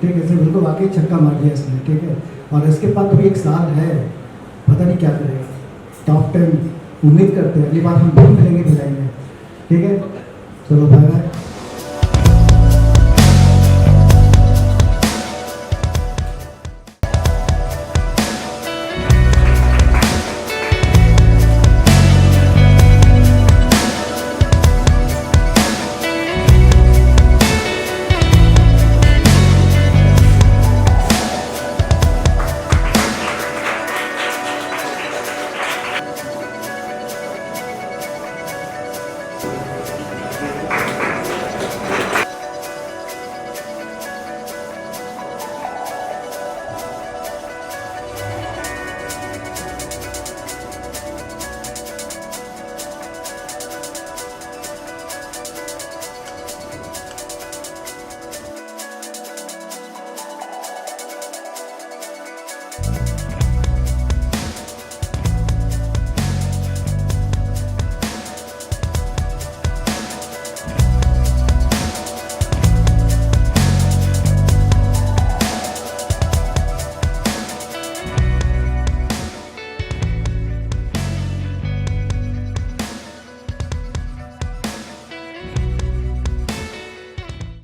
ठीक है, इसे बिल्कुल वाकई छक्का मार दिया इसने। ठीक है, और इसके बाद भी 1 साल है, पता नहीं क्या करेगा। टॉप 10 उम्मीद करते हैं, अगली बार हम 2 मिलेंगे भिलाई में। ठीक है, चलो बाय बाय।